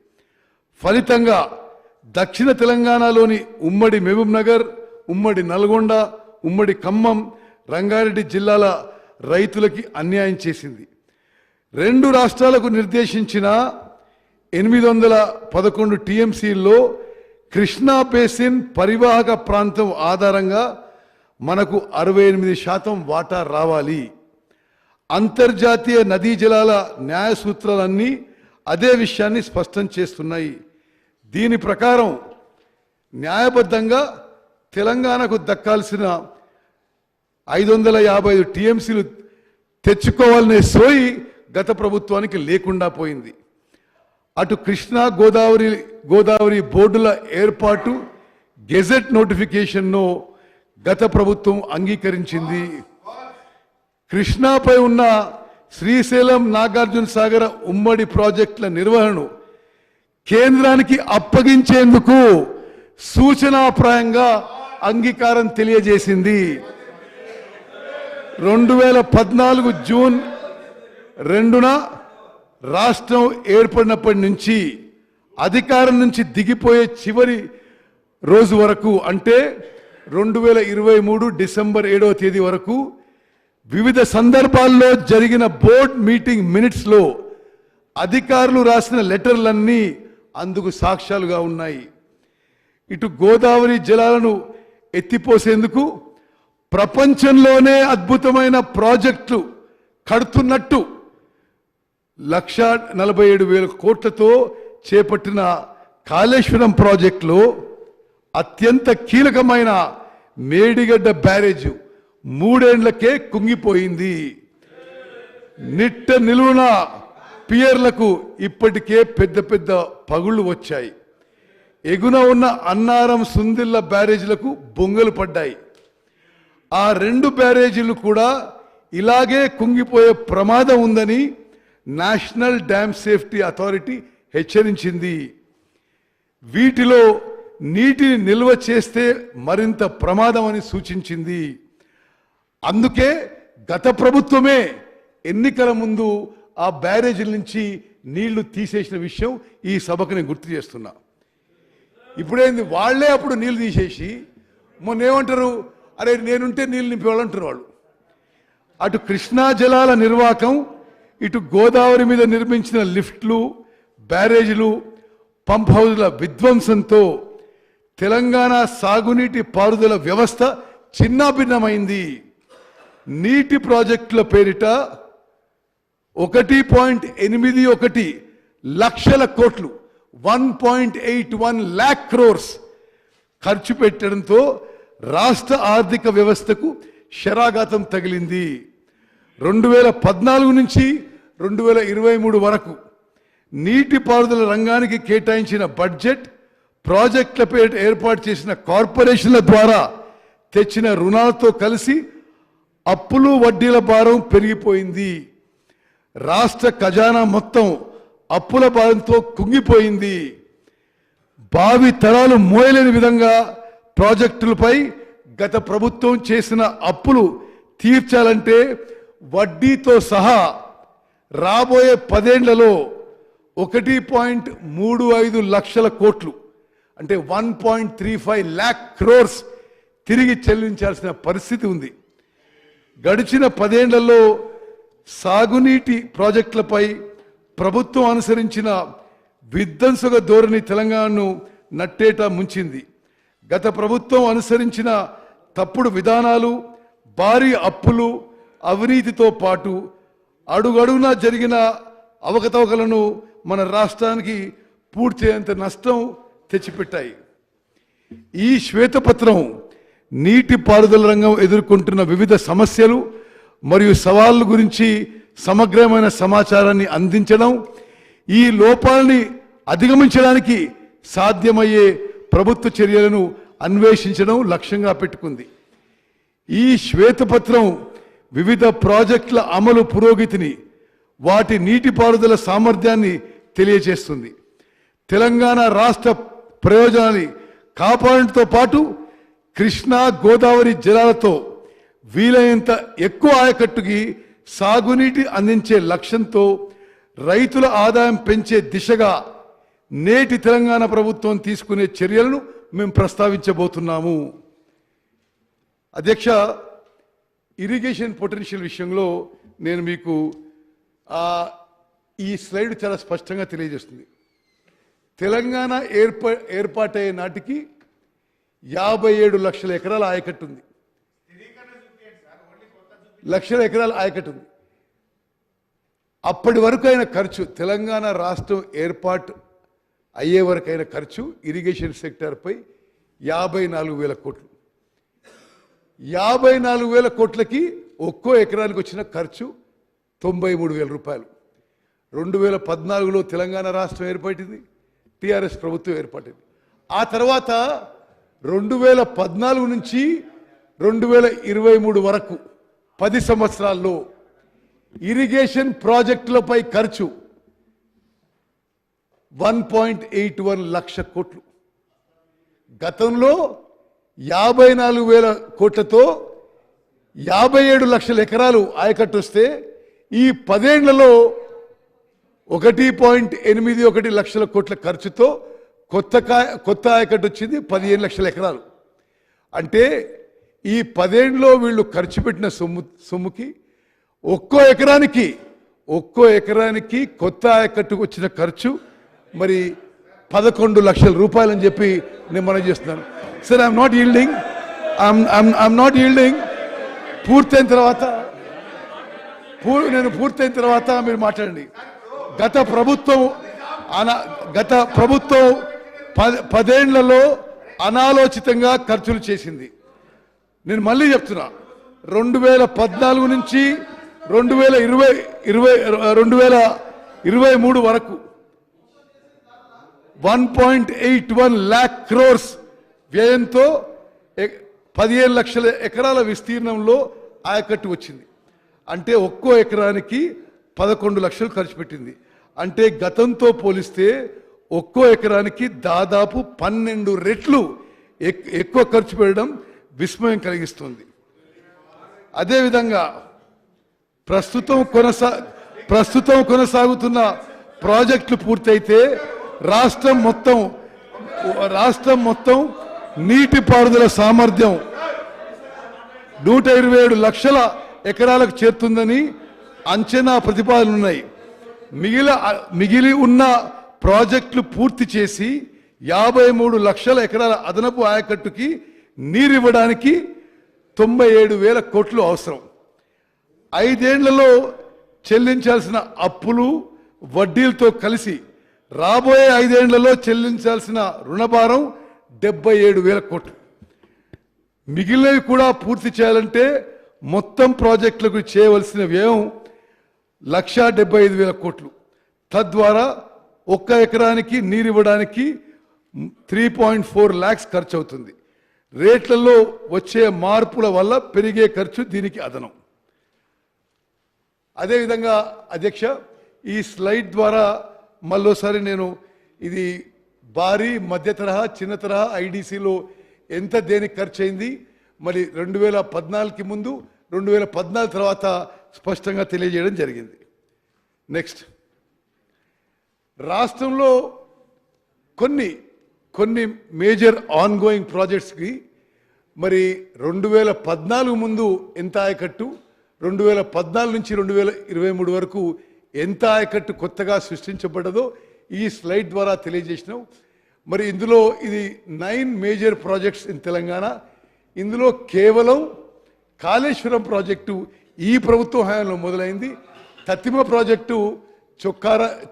ఫలితంగా దక్షిణ తెలంగాణలోని ఉమ్మడి మహబూబ్ నగర్, ఉమ్మడి నల్గొండ, ఉమ్మడి ఖమ్మం, రంగారెడ్డి జిల్లాల రైతులకి అన్యాయం చేసింది. 2 రాష్ట్రాలకు నిర్దేశించిన 811 టీఎంసీల్లో కృష్ణా బేసిన్ పరివాహక ప్రాంతం ఆధారంగా మనకు 68% వాటా రావాలి. అంతర్జాతీయ నదీ జలాల న్యాయ సూత్రాలన్నీ అదే విషయాన్ని స్పష్టం చేస్తున్నాయి. దీని ప్రకారం న్యాయబద్ధంగా తెలంగాణకు దక్కాల్సిన 555 టీఎంసీలు తెచ్చుకోవాలనే సోయి గత ప్రభుత్వానికి లేకుండా పోయింది. అటు కృష్ణా గోదావరి బోర్డుల ఏర్పాటు గెజెట్ నోటిఫికేషన్ను గత ప్రభుత్వం అంగీకరించింది. కృష్ణాపై ఉన్న శ్రీశైలం, నాగార్జున సాగర్ ఉమ్మడి ప్రాజెక్టుల నిర్వహణను కేంద్రానికి అప్పగించేందుకు సూచనాప్రాయంగా అంగీకారం తెలియజేసింది. 2014 జూన్ 2న రాష్ట్రం ఏర్పడినప్పటి నుంచి అధికారం నుంచి దిగిపోయే చివరి రోజు వరకు, అంటే 2023 డిసెంబర్ 7వ తేదీ వరకు వివిధ సందర్భాల్లో జరిగిన బోర్డ్ మీటింగ్ మినిట్స్లో అధికారులు రాసిన లెటర్లన్నీ అందుకు సాక్ష్యాలుగా ఉన్నాయి. ఇటు గోదావరి జలాలను ఎత్తిపోసేందుకు ప్రపంచంలోనే అద్భుతమైన ప్రాజెక్టు కడుతున్నట్టు 1,47,000 కోట్లతో చేపట్టిన కాళేశ్వరం ప్రాజెక్టులో అత్యంత కీలకమైన మేడిగడ్డ బ్యారేజ్ 3 ఏళ్లకే కుంగిపోయింది. నిట్ట నిలువున పియర్లకు ఇప్పటికే పెద్ద పెద్ద పగుళ్లు వచ్చాయి. ఎగున ఉన్న అన్నారం, సుందిల్ల బ్యారేజీలకు బొంగలు పడ్డాయి. ఆ 2 బ్యారేజీలు కూడా ఇలాగే కుంగిపోయే ప్రమాదం ఉందని నేషనల్ డ్యామ్ సేఫ్టీ అథారిటీ హెచ్చరించింది. వీటిలో నీటిని నిల్వ చేస్తే మరింత ప్రమాదం అని సూచించింది. అందుకే గత ప్రభుత్వమే ఎన్నికల ముందు ఆ బ్యారేజీల నుంచి నీళ్లు తీసేసిన విషయం ఈ సభకు నేను గుర్తు చేస్తున్నా. ఇప్పుడేంది, వాళ్లే అప్పుడు నీళ్లు తీసేసి మొన్న ఏమంటారు, అరే నేనుంటే నీళ్ళు నింపేవాళ్ళంటారు వాళ్ళు. అటు కృష్ణా జలాల నిర్వాహకం, ఇటు గోదావరి మీద నిర్మించిన లిఫ్ట్లు, బ్యారేజీలు, పంప్ హౌజ్ల విధ్వంసంతో తెలంగాణ సాగునీటి పారుదల వ్యవస్థ చిన్నాభిన్నమైంది. నీటి ప్రాజెక్టుల పేరిట 1.81 లక్షల కోట్లు 1.81 lakh crores ఖర్చు పెట్టడంతో రాష్ట్ర ఆర్థిక వ్యవస్థకు శరాఘాతం తగిలింది. 2014 నుంచి 2023 వరకు నీటిపారుదల రంగానికి కేటాయించిన బడ్జెట్, ప్రాజెక్టుల పేరిట ఏర్పాటు చేసిన కార్పొరేషన్ల ద్వారా తెచ్చిన రుణాలతో కలిసి అప్పులు, వడ్డీల భారం పెరిగిపోయింది. రాష్ట్ర ఖజానా మొత్తం అప్పుల భారంతో కుంగిపోయింది. భావి తరాలు మోయలేని విధంగా ప్రాజెక్టులపై గత ప్రభుత్వం చేసిన అప్పులు తీర్చాలంటే వడ్డీతో సహా రాబోయే 10 ఏళ్లలో 1.35 లక్షల కోట్లు, అంటే 1.35 lakh crores తిరిగి చెల్లించాల్సిన పరిస్థితి ఉంది. గడిచిన 10 ఏళ్లలో సాగునీటి ప్రాజెక్టులపై ప్రభుత్వం అనుసరించిన విధ్వంసక ధోరణి తెలంగాణను నట్టేట ముంచింది. గత ప్రభుత్వం అనుసరించిన తప్పుడు విధానాలు, భారీ అప్పులు, అవినీతితో పాటు అడుగడుగునా జరిగిన అవకతవకలను మన రాష్ట్రానికి పూడ్చేంత నష్టం తెచ్చిపెట్టాయి. ఈ శ్వేతపత్రం నీటిపారుదల రంగం ఎదుర్కొంటున్న వివిధ సమస్యలు మరియు సవాళ్ల గురించి సమగ్రమైన సమాచారాన్ని అందించడం, ఈ లోపాలని అధిగమించడానికి సాధ్యమయ్యే ప్రభుత్వ చర్యలను అన్వేషించడం లక్ష్యంగా పెట్టుకుంది. ఈ శ్వేతపత్రం వివిధ ప్రాజెక్టుల అమలు పురోగతిని, వాటి నీటిపారుదల సామర్థ్యాన్ని తెలియజేస్తుంది. తెలంగాణ రాష్ట్ర ప్రయోజనాన్ని కాపాడడంతో పాటు కృష్ణా, గోదావరి జలాలతో వీలైనంత ఎక్కువ ఆయకట్టుకి సాగునీటి అందించే లక్ష్యంతో రైతుల ఆదాయం పెంచే దిశగా నేటి తెలంగాణ ప్రభుత్వం తీసుకునే చర్యలను మేము ప్రస్తావించబోతున్నాము. అధ్యక్ష, ఇరిగేషన్ పొటెన్షియల్ విషయంలో నేను మీకు ఈ స్లైడ్ చాలా స్పష్టంగా తెలియజేస్తుంది. తెలంగాణ ఏర్పాటయ్యే నాటికి 57 లక్షల ఎకరాల ఆయకట్టు ఉంది. లక్షల ఎకరాల ఆయకట్టు ఉంది. అప్పటి వరకు అయిన ఖర్చు, తెలంగాణ రాష్ట్రం ఏర్పాటు అయ్యే వరకు అయిన ఖర్చు ఇరిగేషన్ సెక్టార్పై 54,000 కోట్లు. 54,000 కోట్లకి ఒక్కో ఎకరానికి వచ్చిన ఖర్చు 93,000 రూపాయలు. 2014లో తెలంగాణ రాష్ట్రం ఏర్పడింది, టిఆర్ఎస్ ప్రభుత్వం ఏర్పడింది. ఆ తర్వాత 2014 నుంచి 2023 వరకు 10 సంవత్సరాల్లో ఇరిగేషన్ ప్రాజెక్టులపై ఖర్చు 1.81 లక్ష కోట్లు. గతంలో 54,000 కోట్లతో 57 లక్షల ఎకరాలు ఆయకట్టు వస్తే ఈ 10 ఏళ్లలో 1.81 లక్షల కోట్ల ఖర్చుతో కొత్త ఆయకట్టు వచ్చింది 15 లక్షల ఎకరాలు. అంటే ఈ 10 ఏళ్లలో వీళ్ళు ఖర్చు పెట్టిన సొమ్ముకి ఒక్కో ఎకరానికి కొత్త ఆయకట్టుకు వచ్చిన ఖర్చు మరి 11 లక్షల రూపాయలు అని చెప్పి నేను మనం చేస్తున్నాను. Sir, I'm not yielding. పూర్తయిన తర్వాత మీరు మాట్లాడండి. గత ప్రభుత్వం 10 ఏళ్లలో అనాలోచితంగా ఖర్చులు చేసింది. నేను మళ్ళీ చెప్తున్నా, 2014 నుంచి 2023 వరకు 1.81 lakh crores వ్యయంతో 15 లక్షల ఎకరాల విస్తీర్ణంలో ఆయకట్టు వచ్చింది. అంటే ఒక్కో ఎకరానికి 11 లక్షలు ఖర్చు పెట్టింది. అంటే గతంతో పోలిస్తే ఒక్కో ఎకరానికి దాదాపు 12 రెట్లు ఎక్కువ ఖర్చు పెట్టడం విస్మయం కలిగిస్తుంది. అదేవిధంగా ప్రస్తుతం కొనసాగుతున్న ప్రాజెక్టులు పూర్తయితే రాష్ట్రం మొత్తం నీటిపారుదల సామర్థ్యం 127 లక్షల ఎకరాలకు చేరుతుందని అంచనా ప్రతిపాదనలు ఉన్నాయి. మిగిలి ఉన్న ప్రాజెక్టులు పూర్తి చేసి 53 లక్షల ఎకరాల అదనపు ఆయకట్టుకి నీరివ్వడానికి 97,000 కోట్లు అవసరం. 5 ఏళ్లలో చెల్లించాల్సిన అప్పులు, వడ్డీలతో కలిసి రాబోయే 5 ఏళ్లలో చెల్లించాల్సిన రుణభారం 77,000 కోట్లు. మిగిలినవి కూడా పూర్తి చేయాలంటే మొత్తం ప్రాజెక్టులకు చేయవలసిన వ్యయం 1,75,000 కోట్లు. తద్వారా ఒక్క ఎకరానికి నీరివ్వడానికి 3.4 lakhs ఖర్చు అవుతుంది. రేట్లలో వచ్చే మార్పుల వల్ల పెరిగే ఖర్చు దీనికి అదనం. అదేవిధంగా అధ్యక్ష, ఈ స్లైడ్ ద్వారా మళ్ళోసారి నేను ఇది భారీ, మధ్య తరహా, చిన్న తరహా ఐడిసిలో ఎంత దేనికి ఖర్చు అయింది, మరి 2014కి ముందు 2014 తర్వాత స్పష్టంగా తెలియజేయడం జరిగింది. నెక్స్ట్, రాష్ట్రంలో కొన్ని మేజర్ ఆన్ గోయింగ్ ప్రాజెక్ట్స్కి మరి 2014 ముందు ఎంత ఆయకట్టు, 2014 నుంచి 2023 వరకు ఎంత ఆయకట్టు కొత్తగా సృష్టించబడ్డదో ఈ స్లైడ్ ద్వారా తెలియజేసినాం. మరి ఇందులో ఇది 9 మేజర్ ప్రాజెక్ట్స్ ఇన్ తెలంగాణ. ఇందులో కేవలం కాళేశ్వరం ప్రాజెక్టు ఈ ప్రభుత్వ హయాంలో మొదలైంది. తత్తిమ ప్రాజెక్టు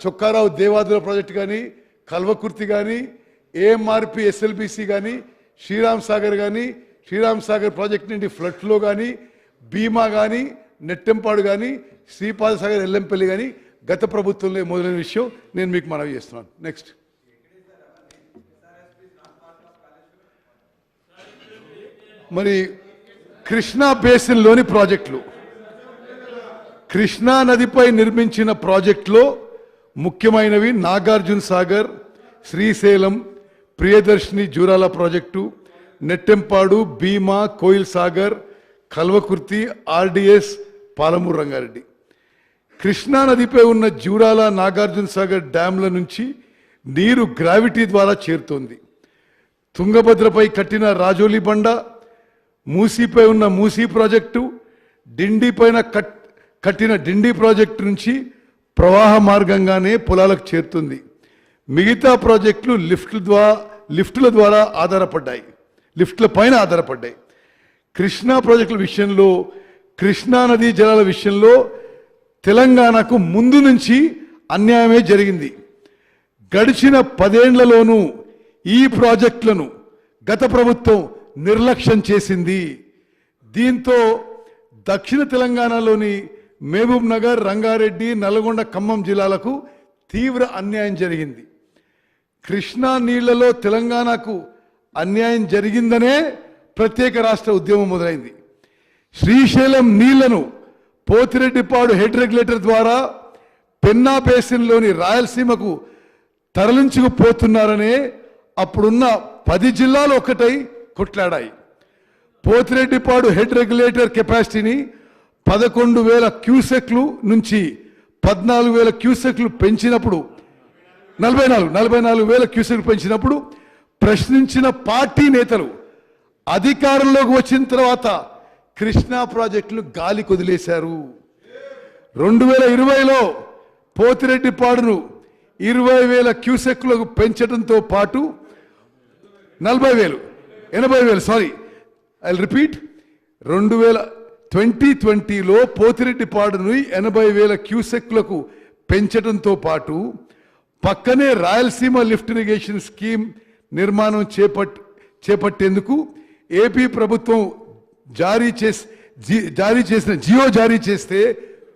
చొక్కారావు దేవాదుల ప్రాజెక్టు కానీ, కల్వకుర్తి కానీ, ఏఎంఆర్పి ఎస్ఎల్బిసి కానీ, శ్రీరామ్ సాగర్ కానీ, శ్రీరామ్ సాగర్ ప్రాజెక్ట్ నుండి ఫ్లడ్ ఫ్లో కానీ, భీమా కానీ, నెట్టెంపాడు కానీ, శ్రీపాద సాగర్ ఎల్లంపల్లి కానీ గత ప్రభుత్వంలో మొదలైన విషయం నేను మీకు మనవి చేస్తున్నాను. నెక్స్ట్ మరి కృష్ణా బేసిన్లోని ప్రాజెక్టులు, కృష్ణా నదిపై నిర్మించిన ప్రాజెక్టులో ముఖ్యమైనవి నాగార్జున సాగర్, శ్రీశైలం, ప్రియదర్శిని జూరాల ప్రాజెక్టు, నెట్టెంపాడు, భీమా, కోయిల్ సాగర్, కల్వకుర్తి, ఆర్డిఎస్, పాలమూరు రంగారెడ్డి. కృష్ణా నదిపై ఉన్న జూరాల, నాగార్జున సాగర్ డ్యాంల నుంచి నీరు గ్రావిటీ ద్వారా చేరుతోంది. తుంగభద్రపై కట్టిన రాజోలి బండ, మూసీపై ఉన్న మూసీ ప్రాజెక్టు, డిండి పైన కట్టిన డిండి ప్రాజెక్టు నుంచి ప్రవాహ మార్గంగానే పొలాలకు చేరుతుంది. మిగతా ప్రాజెక్టులు లిఫ్టుల ద్వారా ఆధారపడ్డాయి, లిఫ్టుల పైన ఆధారపడ్డాయి. కృష్ణా ప్రాజెక్టుల విషయంలో, కృష్ణా నదీ జలాల విషయంలో తెలంగాణకు ముందు నుంచి అన్యాయమే జరిగింది. గడిచిన 10 ఏళ్లలోనూ ఈ ప్రాజెక్టులను గత ప్రభుత్వం నిర్లక్ష్యం చేసింది. దీంతో దక్షిణ తెలంగాణలోని మహబూబ్ నగర్, రంగారెడ్డి, నల్గొండ, ఖమ్మం జిల్లాలకు తీవ్ర అన్యాయం జరిగింది. కృష్ణా నీళ్లలో తెలంగాణకు అన్యాయం జరిగిందనే ప్రత్యేక రాష్ట్ర ఉద్యమం మొదలైంది. శ్రీశైలం నీళ్లను పోతిరెడ్డిపాడు హెడ్ రెగ్యులేటర్ ద్వారా పెన్నా బేసిన్లోని రాయలసీమకు తరలించుకుపోతున్నారనే అప్పుడున్న 10 జిల్లాలు ఒకటై కొట్లాడాయి. పోతిరెడ్డిపాడు హెడ్ రెగ్యులేటర్ కెపాసిటీని 11,000 క్యూసెక్లు నుంచి 14,000 క్యూసెక్లు పెంచినప్పుడు, 44,000 క్యూసెక్లు పెంచినప్పుడు ప్రశ్నించిన పార్టీ నేతలు అధికారంలోకి వచ్చిన తర్వాత కృష్ణా ప్రాజెక్టులు గాలి కొదిలేశారు. 2020లో పోతిరెడ్డిపాడును 20,000 క్యూసెక్లకు పెంచడంతో పాటు 80,000 సారీ ఐ రిపీట్ 2020లో పోతిరెడ్డిపాడును 80,000 క్యూసెక్లకు పెంచడంతో పాటు పక్కనే రాయలసీమ లిఫ్ట్ ఇరిగేషన్ స్కీమ్ నిర్మాణం చేపట్టేందుకు ఏపీ ప్రభుత్వం జియో జారీ చేస్తే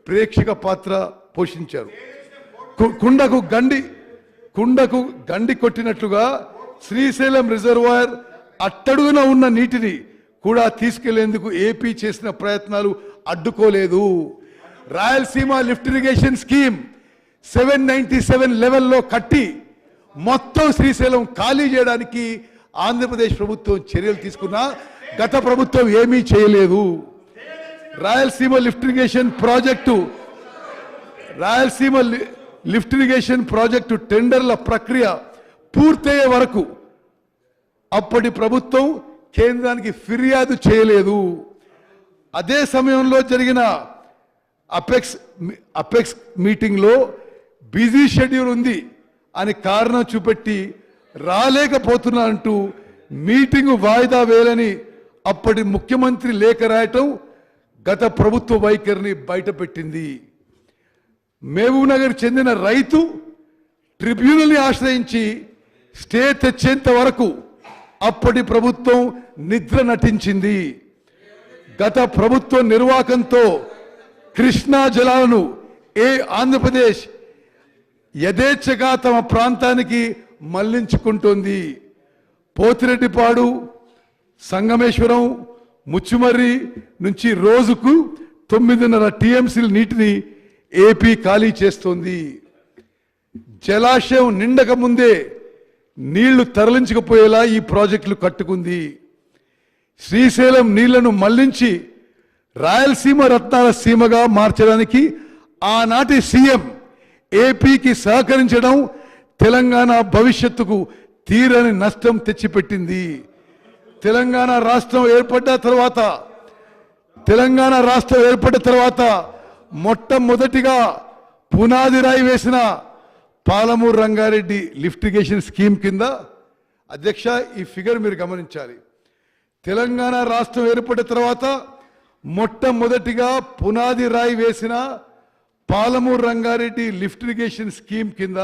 ప్రేక్షక పాత్ర పోషించారు. కుండకు గండి కొట్టినట్లుగా శ్రీశైలం రిజర్వాయర్ అట్టడుగున ఉన్న నీటిని కూడా తీసుకెళ్లేందుకు ఏపీ చేసిన ప్రయత్నాలు అడ్డుకోలేదు. రాయలసీమ లిఫ్ట్ ఇరిగేషన్ స్కీమ్ 797 లెవెల్లో కట్టి మొత్తం శ్రీశైలం ఖాళీ చేయడానికి ఆంధ్రప్రదేశ్ ప్రభుత్వం చర్యలు తీసుకున్నా గత ప్రభుత్వం ఏమీ చేయలేదు. రాయలసీమ లిఫ్ట్ ఇరిగేషన్ ప్రాజెక్టు టెండర్ల ప్రక్రియ పూర్తయ్యే వరకు అప్పటి ప్రభుత్వం కేంద్రానికి ఫిర్యాదు చేయలేదు. అదే సమయంలో జరిగిన అపెక్స్ మీటింగ్లో బిజీ షెడ్యూల్ ఉంది అని కారణం చూపెట్టి రాలేకపోతున్నా అంటూ మీటింగు వాయిదా వేయాలని అప్పటి ముఖ్యమంత్రి లేఖ రాయటం గత ప్రభుత్వ వైఖరిని బయటపెట్టింది. మహబూబ్ నగర్ చెందిన రైతు ట్రిబ్యునల్ని ఆశ్రయించి స్టే తెచ్చేంత వరకు అప్పటి ప్రభుత్వం నిద్ర నటించింది. గత ప్రభుత్వ నిర్వాకంతో కృష్ణా జలాలను ఆంధ్రప్రదేశ్ యథేచ్ఛగా తమ ప్రాంతానికి మళ్లించుకుంటోంది. పోతిరెడ్డిపాడు, సంగమేశ్వరం, ముచ్చుమర్రి నుంచి రోజుకు 9.5 టీఎంసీల నీటిని ఏపీ ఖాళీ చేస్తోంది. జలాశయం నిండక ముందే నీళ్లు తరలించకపోయేలా ఈ ప్రాజెక్టులు కట్టుకుంది. శ్రీశైలం నీళ్లను మళ్లించి రాయలసీమ రత్నాల సీమగా మార్చడానికి ఆనాటి సీఎం ఏపీకి సహకరించడం తెలంగాణ భవిష్యత్తుకు తీరని నష్టం తెచ్చిపెట్టింది. తెలంగాణ రాష్ట్రం ఏర్పడ్డ తర్వాత మొట్టమొదటిగా పునాది రాయి వేసిన Palamuru Rangareddy lift irrigation scheme కింద అధ్యక్ష ఈ ఫిగర్ మీరు గమనించాలి. తెలంగాణ రాష్ట్రం ఏర్పడిన తర్వాత మొట్టమొదటిగా పునాది రాయి వేసిన Palamuru Rangareddy lift irrigation scheme కింద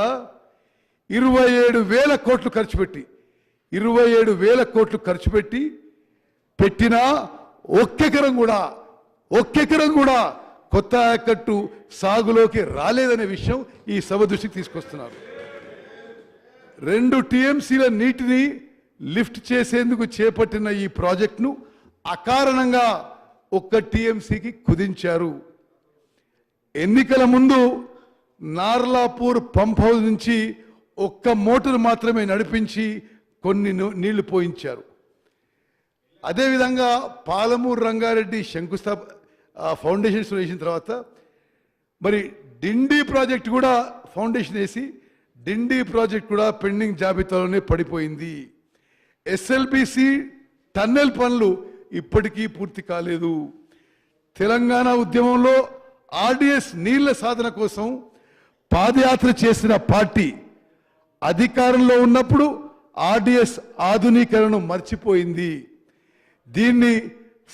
27,000 కోట్లు ఖర్చు పెట్టి పెట్టినా ఒక్కెకరం కూడా కొత్త ఆయకట్టు సాగులోకి రాలేదనే విషయం ఈ సభ దృష్టికి తీసుకొస్తున్నారు. 2 టీఎంసీల నీటిని లిఫ్ట్ చేసేందుకు చేపట్టిన ఈ ప్రాజెక్టును అకారణంగా 1 టీఎంసీకి కుదించారు. ఎన్నికల ముందు నార్లాపూర్ పంప్ హౌస్ నుంచి 1 మోటార్ మాత్రమే నడిపించి కొన్ని నీళ్లు పోయించారు. అదేవిధంగా పాలమూరు రంగారెడ్డి ఫౌండేషన్ వేసిన తర్వాత మరి డిండి ప్రాజెక్ట్ కూడా ఫౌండేషన్ వేసి డిండి ప్రాజెక్ట్ కూడా పెండింగ్ జాబితాలోనే పడిపోయింది. ఎస్ఎల్బిసి టన్నెల్ పనులు ఇప్పటికీ పూర్తి కాలేదు. తెలంగాణ ఉద్యమంలో ఆర్డిఎస్ నీళ్ల సాధన కోసం పాదయాత్ర చేసిన పార్టీ అధికారంలో ఉన్నప్పుడు ఆర్డిఎస్ ఆధునీకరణను మర్చిపోయింది. దీన్ని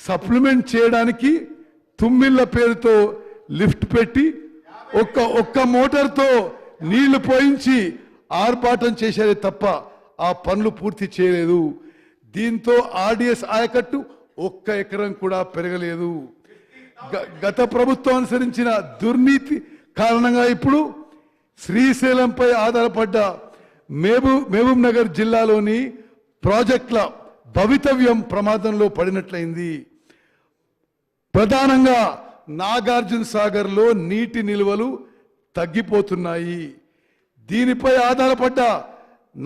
సప్లిమెంట్ చేయడానికి తుమ్మిళ్ళ పేరుతో లిఫ్ట్ పెట్టి ఒక్క మోటార్తో నీళ్లు పోయించి ఆర్భాటం చేశారే తప్ప ఆ పనులు పూర్తి చేయలేదు. దీంతో ఆర్డిఎస్ ఆయకట్టు 1 ఎకరం కూడా పెరగలేదు. గత ప్రభుత్వం అనుసరించిన దుర్నీతి కారణంగా ఇప్పుడు శ్రీశైలంపై ఆధారపడ్డ మహబూబ్ నగర్ జిల్లాలోని ప్రాజెక్టుల భవితవ్యం ప్రమాదంలో పడినట్లయింది. ప్రధానంగా నాగార్జున సాగర్లో నీటి నిల్వలు తగ్గిపోతున్నాయి. దీనిపై ఆధారపడ్డ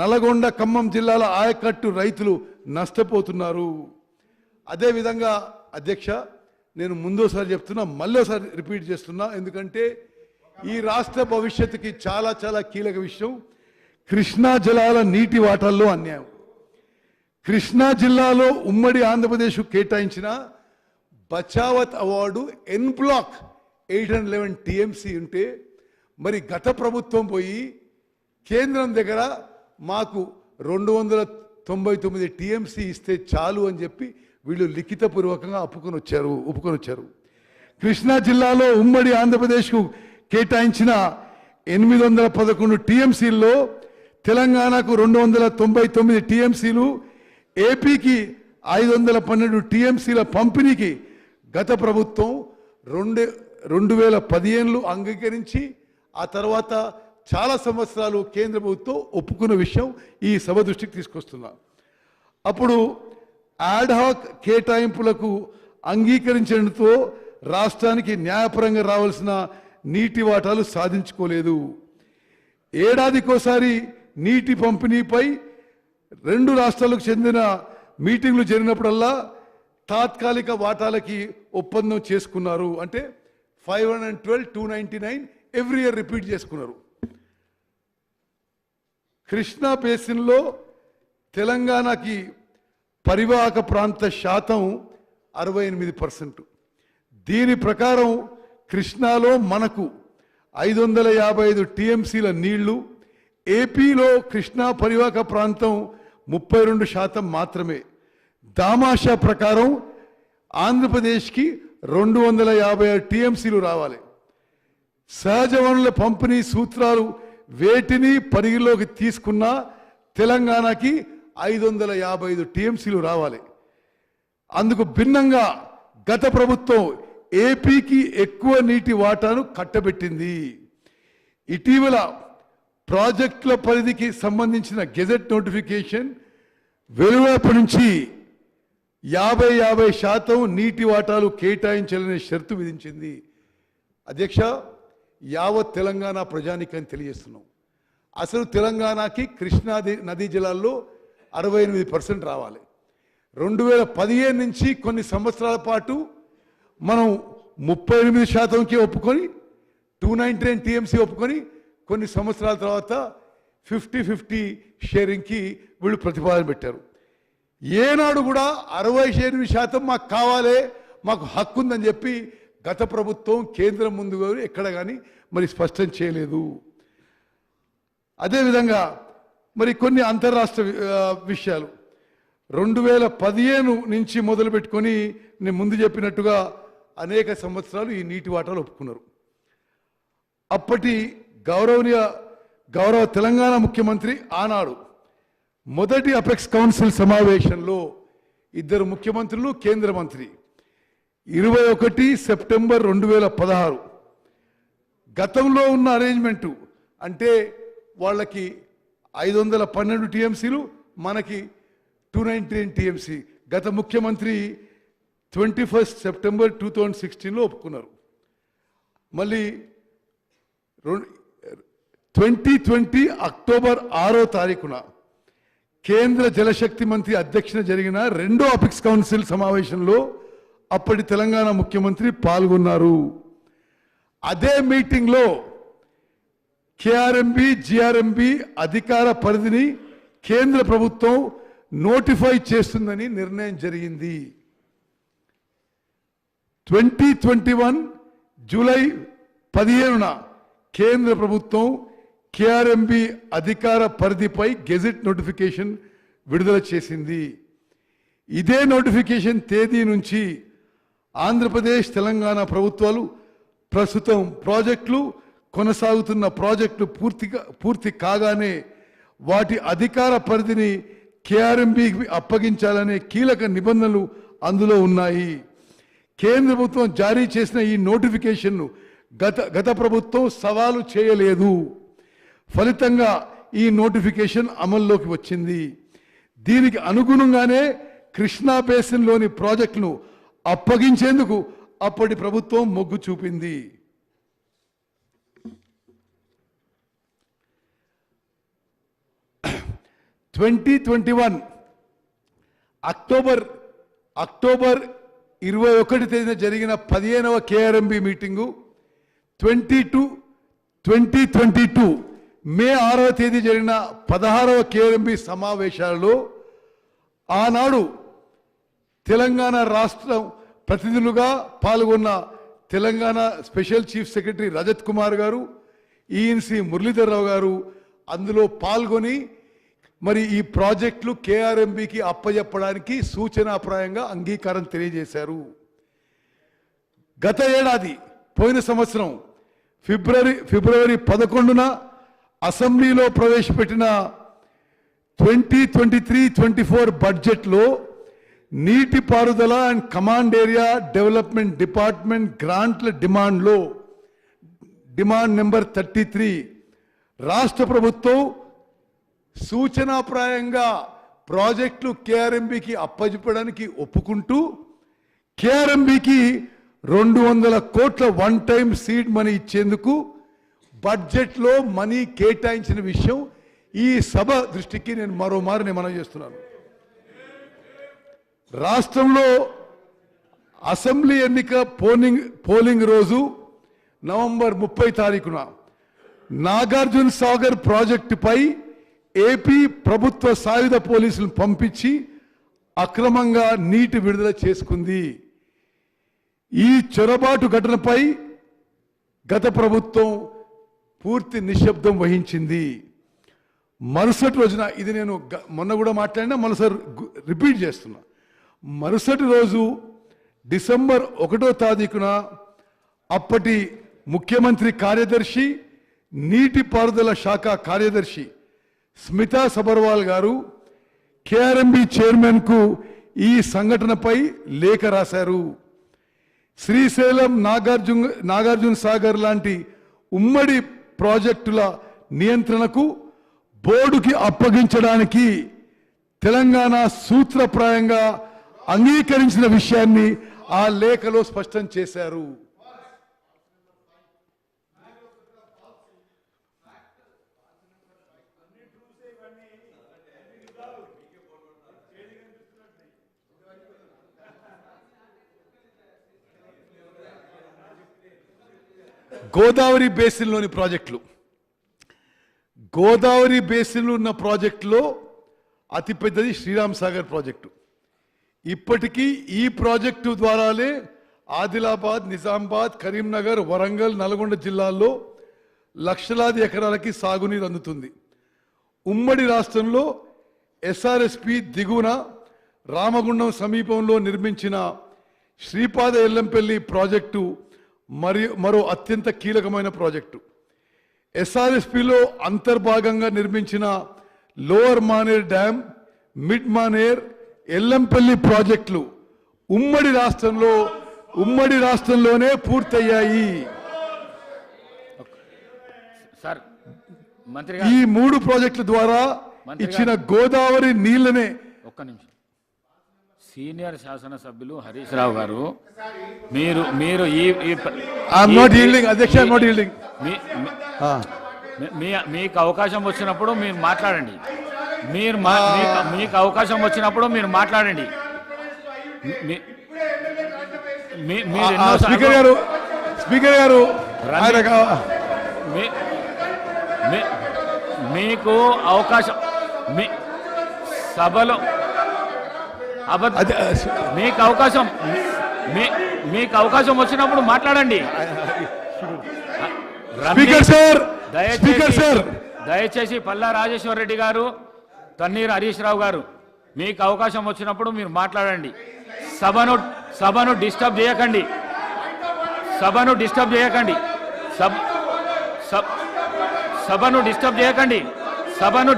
నల్గొండ ఖమ్మం జిల్లాల ఆయకట్టు రైతులు నష్టపోతున్నారు. అదేవిధంగా అధ్యక్ష నేను ముందోసారి చెప్తున్నా, మళ్ళీసారి రిపీట్ చేస్తున్నా, ఎందుకంటే ఈ రాష్ట్ర భవిష్యత్తుకి చాలా చాలా కీలక విషయం. కృష్ణా జలాల నీటి వాటాల్లో అన్యాయం. కృష్ణా జిల్లాలో ఉమ్మడి ఆంధ్రప్రదేశ్ కేటాయించిన బచావత్ అవార్డు ఎన్ బ్లాక్ 811 టీఎంసీ ఉంటే మరి గత ప్రభుత్వం పోయి కేంద్రం దగ్గర మాకు 299 టీఎంసీ ఇస్తే చాలు అని చెప్పి వీళ్ళు లిఖితపూర్వకంగా ఒప్పుకొని వచ్చారు. కృష్ణా జిల్లాలో ఉమ్మడి ఆంధ్రప్రదేశ్కు కేటాయించిన 811 టీఎంసీల్లో తెలంగాణకు 299 టీఎంసీలు, ఏపీకి 512 టీఎంసీల పంపిణీకి గత ప్రభుత్వం 2015లో అంగీకరించి ఆ తర్వాత చాలా సంవత్సరాలు కేంద్ర ప్రభుత్వం ఒప్పుకున్న విషయం ఈ సభ దృష్టికి తీసుకొస్తున్నా. అప్పుడు యాడ్హాక్ కేటాయింపులకు అంగీకరించడంతో రాష్ట్రానికి న్యాయపరంగా రావాల్సిన నీటి వాటాలు సాధించుకోలేదు. ఏడాదికోసారి నీటి పంపిణీపై 2 రాష్ట్రాలకు చెందిన మీటింగ్లు జరిగినప్పుడల్లా తాత్కాలిక వాటాలకి ఒప్పందం చేసుకున్నారు. అంటే 512, 299 ఎవ్రీ ఇయర్ రిపీట్ చేసుకున్నారు. కృష్ణా బేసిన్లో తెలంగాణకి పరివాహక ప్రాంత శాతం 68%. దీని ప్రకారం కృష్ణాలో మనకు 555 టీఎంసీల నీళ్లు, ఏపీలో కృష్ణా పరివాహక ప్రాంతం 32% మాత్రమే. దామాషా ప్రకారం ఆంధ్రప్రదేశ్కి 256 టీఎంసీలు రావాలి. సహజ వనరుల పంపిణీ సూత్రాలు వేటిని పరిగణలోకి తీసుకున్న తెలంగాణకి 555 టీఎంసీలు రావాలి. అందుకు భిన్నంగా గత ప్రభుత్వం ఏపీకి ఎక్కువ నీటి వాటాను కట్టబెట్టింది. ఇటీవల ప్రాజెక్టుల పరిధికి సంబంధించిన గెజెట్ నోటిఫికేషన్ వెలువడినప్పటి నుంచి 50% నీటి వాటాలు కేటాయించాలనే షరతు విధించింది. అధ్యక్ష, యావత్ తెలంగాణ ప్రజానికని తెలియజేస్తున్నాం. అసలు తెలంగాణకి కృష్ణా నదీ జలాల్లో 68% రావాలి. 2015 నుంచి కొన్ని సంవత్సరాల పాటు మనం 38%కి ఒప్పుకొని 299 టీఎంసీ ఒప్పుకొని కొన్ని సంవత్సరాల తర్వాత 50-50 షేరింగ్కి వీళ్ళు ప్రతిపాదన పెట్టారు. ఏనాడు కూడా 68% మాకు కావాలి, మాకు హక్కు ఉందని చెప్పి గత ప్రభుత్వం కేంద్రం ముందు ఎక్కడ కానీ మరి స్పష్టం చేయలేదు. అదేవిధంగా మరి కొన్ని అంతర్రాష్ట్ర విషయాలు 2015 నుంచి మొదలు పెట్టుకొని నేను ముందు చెప్పినట్టుగా అనేక సంవత్సరాలు ఈ నీటి వాటాలు ఒప్పుకున్నారు. అప్పటి గౌరవ తెలంగాణ ముఖ్యమంత్రి ఆనాడు మొదటి అపెక్స్ కౌన్సిల్ సమావేశంలో ఇద్దరు ముఖ్యమంత్రులు, కేంద్ర మంత్రి 21 సెప్టెంబర్ 2016 గతంలో ఉన్న అరేంజ్మెంటు అంటే వాళ్ళకి 512 టీఎంసీలు, మనకి 219 టీఎంసీ గత ముఖ్యమంత్రి 21 సెప్టెంబర్ 2016లో ఒప్పుకున్నారు. మళ్ళీ 2020 అక్టోబర్ 6వ తారీఖున కేంద్ర జలశక్తి మంత్రి అధ్యక్షన జరిగిన రెండో అపెక్స్ కౌన్సిల్ సమావేశంలో అప్పటి తెలంగాణ ముఖ్యమంత్రి పాల్గొన్నారు. అదే మీటింగ్లో కేఆర్ఎంబి, జిఆర్ఎంబి అధికార పరిధిని కేంద్ర ప్రభుత్వం నోటిఫై చేస్తుందని నిర్ణయం జరిగింది. 2021 జూలై 15న కేంద్ర ప్రభుత్వం కేఆర్ఎంబి అధికార పరిధిపై గెజెట్ నోటిఫికేషన్ విడుదల చేసింది. ఇదే నోటిఫికేషన్ తేదీ నుంచి ఆంధ్రప్రదేశ్, తెలంగాణ ప్రభుత్వాలు ప్రస్తుతం ప్రాజెక్టులు కొనసాగుతున్న ప్రాజెక్టులు పూర్తి కాగానే వాటి అధికార పరిధిని కేఆర్ఎంబికి అప్పగించాలనే కీలక నిబంధనలు అందులో ఉన్నాయి. కేంద్ర ప్రభుత్వం జారీ చేసిన ఈ నోటిఫికేషన్ను గత ప్రభుత్వం సవాలు చేయలేదు. ఫలితంగా ఈ నోటిఫికేషన్ అమల్లోకి వచ్చింది. దీనికి అనుగుణంగానే కృష్ణా బేసిన్లోని ప్రాజెక్టును అప్పగించేందుకు అప్పటి ప్రభుత్వం మొగ్గు చూపింది. అక్టోబర్ 21 తేదీన జరిగిన 15వ కేఆర్ఎంబి మీటింగు 2022 మే 6వ తేదీ జరిగిన 16వ కేఆర్ఎంబి సమావేశాలలో ఆనాడు తెలంగాణ రాష్ట్రం ప్రతినిధులుగా పాల్గొన్న Telangana special chief secretary Rajat Kumar గారు, ఈఎన్సి మురళీధర్రావు గారు అందులో పాల్గొని మరి ఈ ప్రాజెక్టులు కేఆర్ఎంబికి అప్పజెప్పడానికి సూచనాప్రాయంగా అంగీకారం తెలియజేశారు. గత ఏడాది పోయిన సంవత్సరం ఫిబ్రవరి 11న అసెంబ్లీలో ప్రవేశపెట్టిన 2023-24 బడ్జెట్లో నీటిపారుదల and command area development department గ్రాంట్ల డిమాండ్ నెంబర్ 33 రాష్ట్ర ప్రభుత్వం సూచనాప్రాయంగా ప్రాజెక్టులు కేఆర్ఎంబికి అప్పజెప్పడానికి ఒప్పుకుంటూ కేఆర్ఎంబికి 200 కోట్ల వన్ టైం సీడ్ మనీ ఇచ్చేందుకు బడ్జెట్లో మనీ కేటాయించిన విషయం ఈ సభ దృష్టికి నేను మరోమారు మనం చేస్తున్నాను. రాష్ట్రంలో అసెంబ్లీ ఎన్నిక పోలింగ్ రోజు నవంబర్ 30 తారీఖున నాగార్జున సాగర్ ప్రాజెక్టుపై ఏపీ ప్రభుత్వ సాయుధ పోలీసులను పంపించి అక్రమంగా నీటి విడుదల చేసుకుంది. ఈ చొరబాటు ఘటనపై గత ప్రభుత్వం పూర్తి నిశ్శబ్దం వహించింది. మరుసటి రోజున ఇది నేను మొన్న కూడా మాట్లాడినా మరోసారి రిపీట్ చేస్తున్నా. మరుసటి రోజు డిసెంబర్ 1వ తారీఖున అప్పటి ముఖ్యమంత్రి కార్యదర్శి, నీటిపారుదల శాఖ కార్యదర్శి స్మితా సబర్వాల్ గారు కేఆర్ఎంబి చైర్మన్కు ఈ సంఘటనపై లేఖ రాశారు. శ్రీశైలం, నాగార్జున సాగర్ లాంటి ఉమ్మడి ప్రాజెక్టుల నియంత్రణకు బోర్డుకి అప్పగించడానికి తెలంగాణ సూత్రప్రాయంగా అంగీకరించిన విషయాన్ని ఆ లేఖలో స్పష్టం చేశారు. గోదావరి బేసిన్లోని ప్రాజెక్టులు ఉన్న ప్రాజెక్టులో అతిపెద్దది శ్రీరామ్ సాగర్ ప్రాజెక్టు. ఇప్పటికీ ఈ ప్రాజెక్టు ద్వారానే ఆదిలాబాద్, నిజామాబాద్, కరీంనగర్, వరంగల్, నల్గొండ జిల్లాల్లో లక్షలాది ఎకరాలకి సాగునీరు అందుతుంది. ఉమ్మడి రాష్ట్రంలో ఎస్ఆర్ఎస్పి దిగువన రామగుండం సమీపంలో నిర్మించిన శ్రీపాద ఎల్లంపల్లి ప్రాజెక్టు మరో అత్యంత కీలకమైన ప్రాజెక్టు. ఎస్ఆర్ఎస్పిలో అంతర్భాగంగా నిర్మించిన lower Maner dam, mid Maner, Yellampalli ప్రాజెక్టులు ఉమ్మడి రాష్ట్రంలోనే పూర్తయ్యాయి. ఈ 3 ప్రాజెక్టుల ద్వారా ఇచ్చిన గోదావరి నీళ్లనే. ఒక్క నిమిషం. సీనియర్ శాసనసభ్యులు హరీష్ రావు గారు, మీరు మీకు అవకాశం వచ్చినప్పుడు మీరు మాట్లాడండి. మీకు అవకాశం వచ్చినప్పుడు మీరు మాట్లాడండి. స్పీకర్ గారు మీకు అవకాశం సభలో మీకు అవకాశం వచ్చినప్పుడు మాట్లాడండి. దయచేసి పల్లా రాజేశ్వర్ రెడ్డి గారు, తన్నీర్ హరీష్ రావు గారు, మీకు అవకాశం వచ్చినప్పుడు మీరు మాట్లాడండి. సభను డిస్టర్బ్ చేయకండి. సభను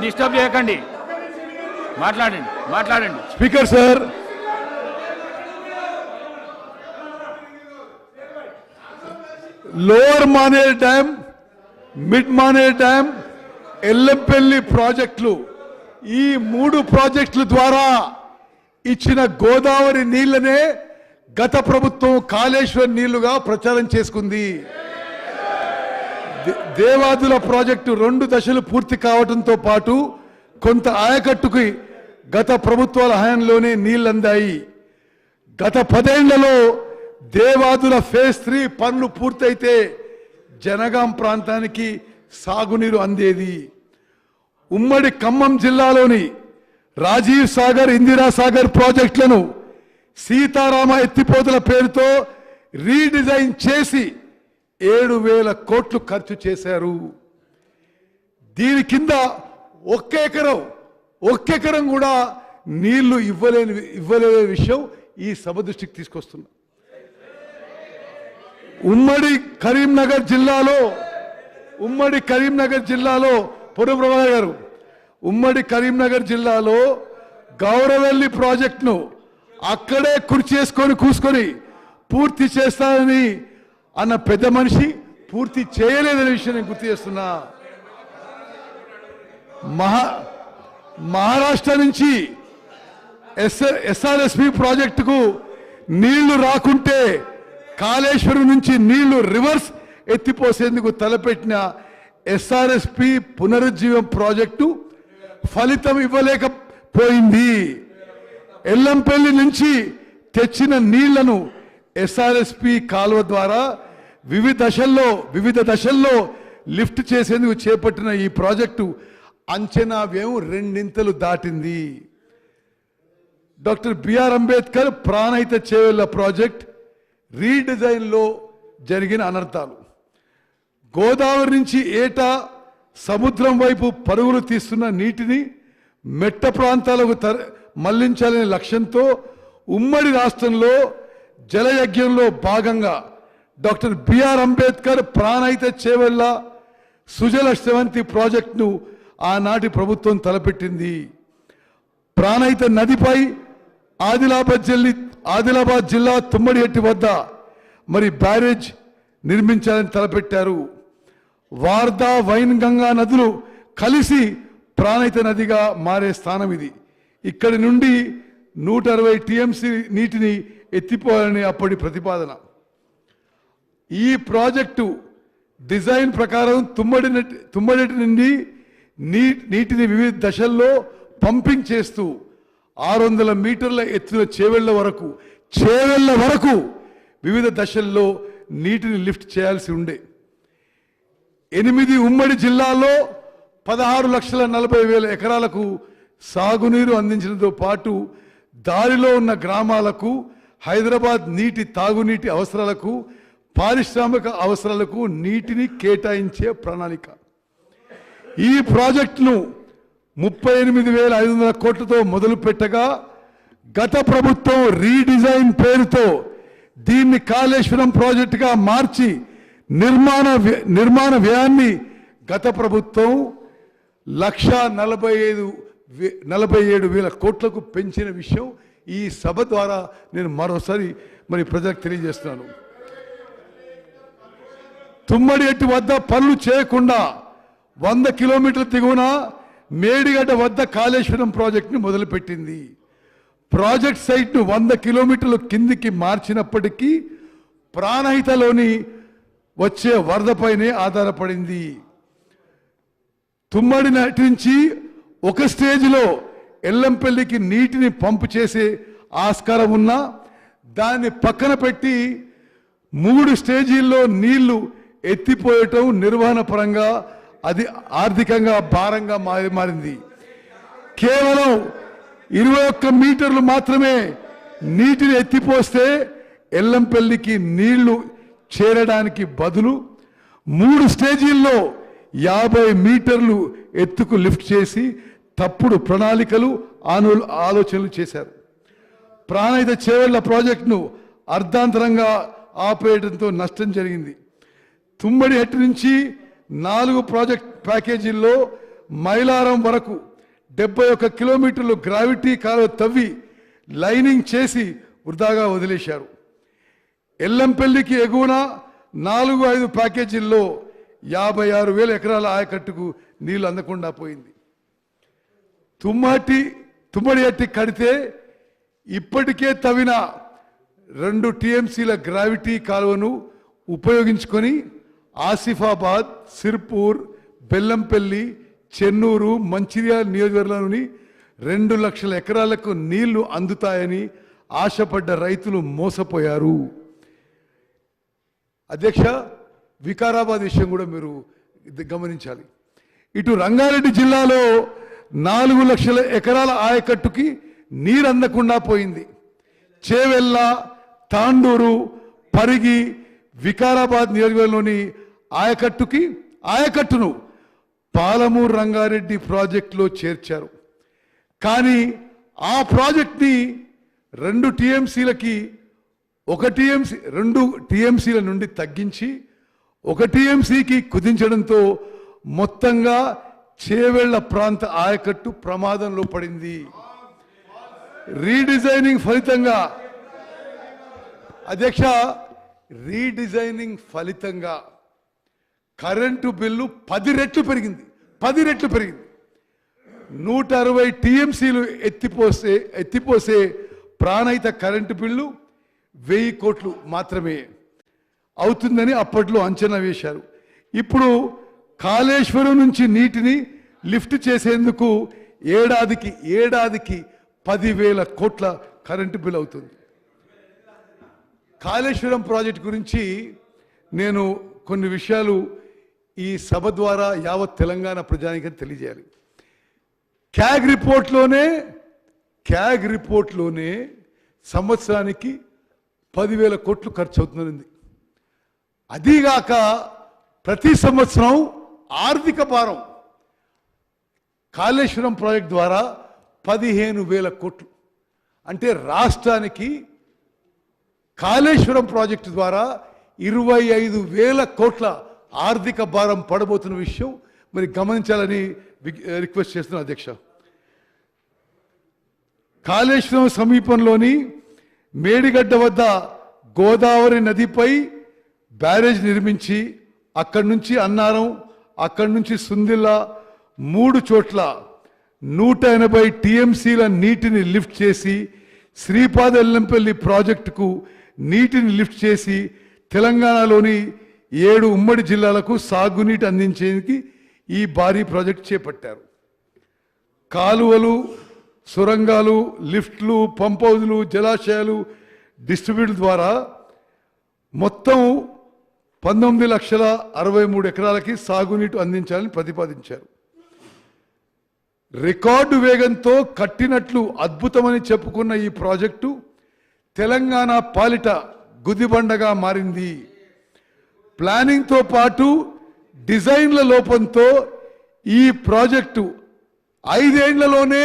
డిస్టర్బ్ చేయకండి. మాట్లాడండి. Speaker sir, lower Maner dam, mid Maner dam, Yellampalli ప్రాజెక్టులు, ఈ 3 ప్రాజెక్టుల ద్వారా ఇచ్చిన గోదావరి నీళ్లనే గత ప్రభుత్వం కాళేశ్వరం నీళ్లుగా ప్రచారం చేసుకుంది. దేవాదుల ప్రాజెక్టు 2 దశలు పూర్తి కావడంతో పాటు కొంత ఆయకట్టుకి గత ప్రభుత్వాల హయాంలోనే నీళ్లందాయి. గత 10 ఏళ్లలో దేవాదుల ఫేజ్ 3 పనులు పూర్తయితే జనగాం ప్రాంతానికి సాగునీరు అందేది. ఉమ్మడి ఖమ్మం జిల్లాలోని రాజీవ్ సాగర్, ఇందిరా సాగర్ ప్రాజెక్టులను సీతారామ ఎత్తిపోతల పేరుతో రీడిజైన్ చేసి 7,000 కోట్లు ఖర్చు చేశారు. దీని కింద ఒక్క ఎకరం కూడా నీళ్లు ఇవ్వలేని విషయం ఈ సభ దృష్టికి తీసుకొస్తున్నా. ఉమ్మడి కరీంనగర్ జిల్లాలో పొడు ప్రభాకర్ గారు, ఉమ్మడి కరీంనగర్ జిల్లాలో గౌరవెల్లి ప్రాజెక్టును అక్కడే కూర్చొని పూర్తి చేస్తానని అన్న పెద్ద మనిషి పూర్తి చేయలేదనే విషయం నేను గుర్తు చేస్తున్నా. మహారాష్ట్ర నుంచి ఎస్ఆర్ఎస్పి ప్రాజెక్టుకు నీళ్లు రాకుంటే కాళేశ్వరం నుంచి నీళ్లు రివర్స్ ఎత్తిపోసేందుకు తలపెట్టిన ఎస్ఆర్ఎస్పి పునరుజ్జీవం ప్రాజెక్టు ఫలితం ఇవ్వలేకపోయింది. ఎల్లంపల్లి నుంచి తెచ్చిన నీళ్లను ఎస్ఆర్ఎస్పి కాలువ ద్వారా వివిధ దశల్లో లిఫ్ట్ చేసేందుకు చేపట్టిన ఈ ప్రాజెక్టు అంచనా వ్యయం 2 దాటింది. Doctor BR Ambedkar Pranahita Chevella project రీడిజైన్లో జరిగిన అనర్థాలు. గోదావరి నుంచి ఏటా సముద్రం వైపు పరుగులు తీస్తున్న నీటిని మెట్ట ప్రాంతాలకు మళ్లించాలనే లక్ష్యంతో ఉమ్మడి రాష్ట్రంలో జలయజ్ఞంలో భాగంగా డాక్టర్ బిఆర్ అంబేద్కర్ ప్రాణహిత చేవెళ్ల సుజల శ్రవంతి ప్రాజెక్టును ఆనాటి ప్రభుత్వం తలపెట్టింది. ప్రాణహిత నదిపై ఆదిలాబాద్ జిల్లా తుమ్మడిహెట్టి వద్ద బ్యారేజ్ నిర్మించాలని తలపెట్టారు. వార్దా, వైన్ గంగా నదులు కలిసి ప్రాణహిత నదిగా మారే స్థానం ఇది. ఇక్కడి నుండి 160 టీఎంసీ నీటిని ఎత్తిపోవాలని అప్పటి ప్రతిపాదన. ఈ ప్రాజెక్టు డిజైన్ ప్రకారం తుమ్మడిటి నుండి నీటిని వివిధ దశల్లో పంపింగ్ చేస్తూ 600 మీటర్ల ఎత్తున చేవెళ్ల వరకు వివిధ దశల్లో నీటిని లిఫ్ట్ చేయాల్సి ఉండే. 8 ఉమ్మడి జిల్లాలో 16,40,000 ఎకరాలకు సాగునీరు అందించడంతో పాటు దారిలో ఉన్న గ్రామాలకు హైదరాబాద్ నీటి తాగునీటి అవసరాలకు పారిశ్రామిక అవసరాలకు నీటిని కేటాయించే ప్రణాళిక. ఈ ప్రాజెక్టును 38,500 కోట్లతో మొదలు పెట్టగా గత ప్రభుత్వం రీడిజైన్ పేరుతో దీన్ని కాళేశ్వరం ప్రాజెక్టుగా మార్చి నిర్మాణ వ్యయాన్ని గత ప్రభుత్వం 1,47,000 కోట్లకు పెంచిన విషయం ఈ సభ ద్వారా నేను మరోసారి మరి ప్రజలకు తెలియజేస్తున్నాను. తుమ్మడి ఎట్టు వద్ద పనులు చేయకుండా 100 కిలోమీటర్ల దిగువన మేడిగడ్డ వద్ద కాళేశ్వరం ప్రాజెక్టును మొదలుపెట్టింది. ప్రాజెక్ట్ సైట్ను 100 కిలోమీటర్ల కిందికి మార్చినప్పటికీ ప్రాణహితలోని వచ్చే వరదపైనే ఆధారపడింది. తుమ్మడి నుంచి ఒక స్టేజ్లో ఎల్లంపల్లికి నీటిని పంపు చేసే ఆస్కారం ఉన్నా దాన్ని పక్కన పెట్టి 3 స్టేజీల్లో నీళ్లు ఎత్తిపోయటం నిర్వహణ పరంగా అది ఆర్థికంగా భారంగా మారింది. కేవలం 21 మీటర్లు మాత్రమే నీటిని ఎత్తిపోస్తే ఎల్లంపల్లికి నీళ్లు చేరడానికి బదులు 3 స్టేజీల్లో 50 మీటర్లు ఎత్తుకు లిఫ్ట్ చేసి తప్పుడు ప్రణాళికలు ఆలోచనలు చేశారు. ప్రాణహిత చేవెళ్ల ప్రాజెక్టును అర్ధాంతరంగా ఆపేయడంతో నష్టం జరిగింది. తుమ్మడి హెట్టు నుంచి 4 ప్రాజెక్ట్ ప్యాకేజీల్లో మైలారం వరకు 71 కిలోమీటర్లు గ్రావిటీ కాలువ తవ్వి లైనింగ్ చేసి వృధాగా వదిలేశారు. ఎల్లంపల్లికి ఎగువన 4-5 ప్యాకేజీల్లో 56,000 ఎకరాల ఆయకట్టుకు నీళ్లు అందకుండా పోయింది. తుమ్మడి హెట్టి కడితే ఇప్పటికే తవ్విన 2 టీఎంసీల గ్రావిటీ కాలువను ఉపయోగించుకొని ఆసిఫాబాద్, సిర్పూర్, బెల్లంపల్లి, చెన్నూరు, మంచిర్యాల నియోజకవర్గంలోని 2 లక్షల ఎకరాలకు నీళ్లు అందుతాయని ఆశపడ్డ రైతులు మోసపోయారు. అధ్యక్ష, వికారాబాద్ విషయం కూడా మీరు గమనించాలి. ఇటు రంగారెడ్డి జిల్లాలో 4 లక్షల ఎకరాల ఆయకట్టుకి నీరు అందకుండా పోయింది. చేవెళ్ళ, తాండూరు, పరిగి, వికారాబాద్ నియోజకవర్గంలోని ఆయకట్టును పాలమూరు రంగారెడ్డి ప్రాజెక్టులో చేర్చారు. కానీ ఆ ప్రాజెక్ట్ని 2 టీఎంసీలకి 2 టీఎంసీల నుండి తగ్గించి 1 టీఎంసీకి కుదించడంతో మొత్తంగా చేవెళ్ల ప్రాంత ఆయకట్టు ప్రమాదంలో పడింది. రీడిజైనింగ్ ఫలితంగా అధ్యక్ష, కరెంటు బిల్లు 10 రెట్లు పెరిగింది. 160 టీఎంసీలు ఎత్తిపోసే ప్రాణహిత కరెంటు బిల్లు 1000 కోట్లు మాత్రమే అవుతుందని అప్పట్లో అంచనా వేశారు. ఇప్పుడు కాళేశ్వరం నుంచి నీటిని లిఫ్ట్ చేసేందుకు ఏడాదికి 10,000 కోట్ల కరెంటు బిల్ అవుతుంది. కాళేశ్వరం ప్రాజెక్టు గురించి నేను కొన్ని విషయాలు ఈ సభ ద్వారా యావత్ తెలంగాణ ప్రజానికి తెలియజేయాలి. క్యాగ్ రిపోర్ట్లోనే సంవత్సరానికి 10,000 కోట్లు ఖర్చు అవుతుంది. అదీగాక ప్రతి సంవత్సరం ఆర్థిక భారం కాళేశ్వరం ప్రాజెక్ట్ ద్వారా 15,000 కోట్లు. అంటే రాష్ట్రానికి కాళేశ్వరం ప్రాజెక్టు ద్వారా 25,000 కోట్ల ఆర్థిక భారం పడబోతున్న విషయం మరి గమనించాలని రిక్వెస్ట్ చేస్తున్నాను అధ్యక్ష. కాళేశ్వరం సమీపంలోని మేడిగడ్డ వద్ద గోదావరి నదిపై బ్యారేజ్ నిర్మించి అక్కడి నుంచి అన్నారం, అక్కడి నుంచి సుందిల్లా 3 చోట్ల 180 టీఎంసీల నీటిని లిఫ్ట్ చేసి శ్రీపాద ఎల్లంపల్లి ప్రాజెక్టుకు నీటిని లిఫ్ట్ చేసి తెలంగాణలోని 7 ఉమ్మడి జిల్లాలకు సాగునీటి అందించేందుకు ఈ భారీ ప్రాజెక్టు చేపట్టారు. కాలువలు, సొరంగాలు, లిఫ్ట్లు, పంప్ హౌజులు, జలాశయాలు, డిస్ట్రిబ్యూటర్ ద్వారా మొత్తం 19,63,000 ఎకరాలకి సాగునీటి అందించాలని ప్రతిపాదించారు. రికార్డు వేగంతో కట్టినట్లు అద్భుతమని చెప్పుకున్న ఈ ప్రాజెక్టు తెలంగాణ పాలిట గుదిబండగా మారింది. ప్లానింగ్తో పాటు డిజైన్ల లోపంతో ఈ ప్రాజెక్టు 5 ఏళ్లలోనే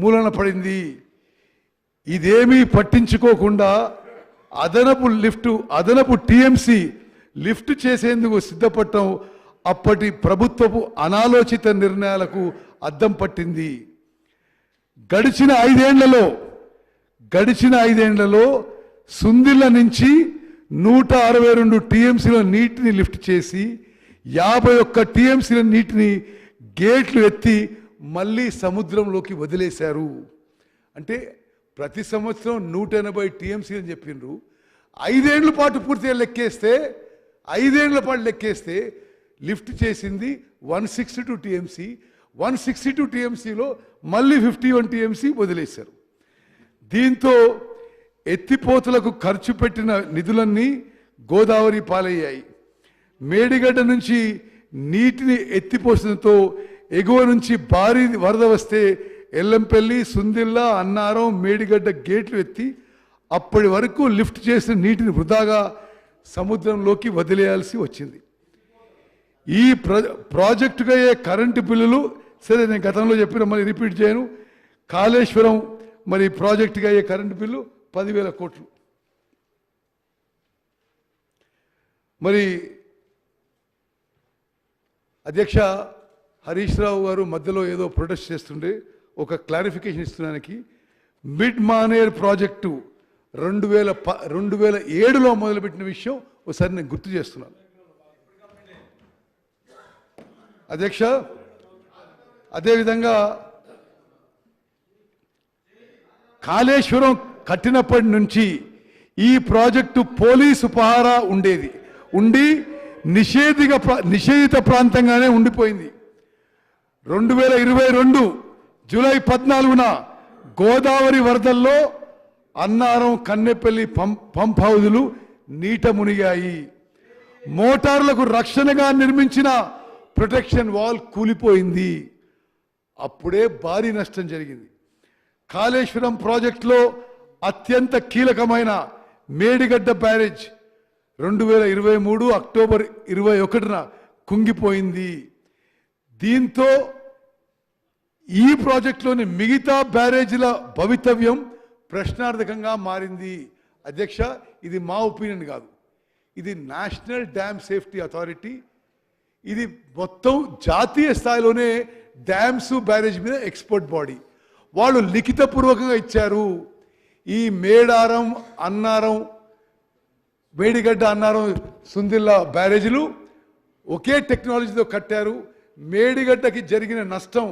మూలన పడింది. ఇదేమీ పట్టించుకోకుండా అదనపు టీఎంసీ లిఫ్ట్ చేసేందుకు సిద్ధపడటం అప్పటి ప్రభుత్వపు అనాలోచిత నిర్ణయాలకు అద్దం పట్టింది. గడిచిన ఐదేళ్లలో సుందిళ్ళ నుంచి 162 టీఎంసీల నీటిని లిఫ్ట్ చేసి 51 టీఎంసీల నీటిని గేట్లు ఎత్తి మళ్ళీ సముద్రంలోకి వదిలేశారు. అంటే ప్రతి సంవత్సరం 180 టీఎంసీ అని చెప్పిండ్రు. 5 ఏళ్ల పాటు పూర్తిగా లెక్కేస్తే లిఫ్ట్ చేసింది 162 టీఎంసీ. 162 టీఎంసీలో మళ్ళీ 51 టీఎంసీ వదిలేశారు. దీంతో ఎత్తిపోతలకు ఖర్చు పెట్టిన నిధులన్నీ గోదావరి పాలయ్యాయి. మేడిగడ్డ నుంచి నీటిని ఎత్తిపోసడంతో ఎగువ నుంచి భారీ వరద వస్తే ఎల్లంపల్లి, సుందిళ్ళ, అన్నారం, మేడిగడ్డ గేట్లు ఎత్తి అప్పటి వరకు లిఫ్ట్ చేసిన నీటిని వృధాగా సముద్రంలోకి వదిలేయాల్సి వచ్చింది. ఈ ప్రాజెక్టుగా అయ్యే కరెంటు బిల్లులు, సరే నేను గతంలో చెప్పిన మళ్ళీ రిపీట్ చేయను, కాళేశ్వరం మరి ప్రాజెక్టుగా అయ్యే కరెంటు బిల్లు 10,000 కోట్లు. మరి అధ్యక్ష హరీష్ రావు గారు మధ్యలో ఏదో ప్రొటెస్ట్ చేస్తుండే, ఒక క్లారిఫికేషన్ ఇస్తున్నానికి, మిడ్ మానేర్ ప్రాజెక్టు 2007లో మొదలుపెట్టిన విషయం ఒకసారి నేను గుర్తు చేస్తున్నాను. అధ్యక్ష, అదేవిధంగా కాళేశ్వరం కట్టినప్పటి నుంచి ఈ ప్రాజెక్టు పోలీసు పహారా ఉండి నిషేధిత ప్రాంతంగానే ఉండిపోయింది. 2022 జూలై 14న గోదావరి వరదల్లో అన్నారం, కన్నెపల్లి పంప్ హౌజులు నీట మునిగాయి. మోటార్లకు రక్షణగా నిర్మించిన ప్రొటెక్షన్ వాల్ కూలిపోయింది. అప్పుడే భారీ నష్టం జరిగింది. కాళేశ్వరం ప్రాజెక్టులో అత్యంత కీలకమైన మేడిగడ్డ బ్యారేజ్ 2023 అక్టోబర్ 21న కుంగిపోయింది. దీంతో ఈ ప్రాజెక్టులోని మిగతా బ్యారేజీల భవితవ్యం ప్రశ్నార్థకంగా మారింది. అధ్యక్ష, ఇది మా ఒపీనియన్ కాదు, ఇది నేషనల్ డ్యామ్ సేఫ్టీ అథారిటీ, ఇది మొత్తం జాతీయ స్థాయిలోనే డ్యామ్స్ బ్యారేజ్ మీద ఎక్స్పర్ట్ బాడీ, వాళ్ళు లిఖితపూర్వకంగా ఇచ్చారు. ఈ మేడిగడ్డ, అన్నారం, సుందిళ్ళ బ్యారేజీలు ఒకే టెక్నాలజీతో కట్టారు. మేడిగడ్డకి జరిగిన నష్టం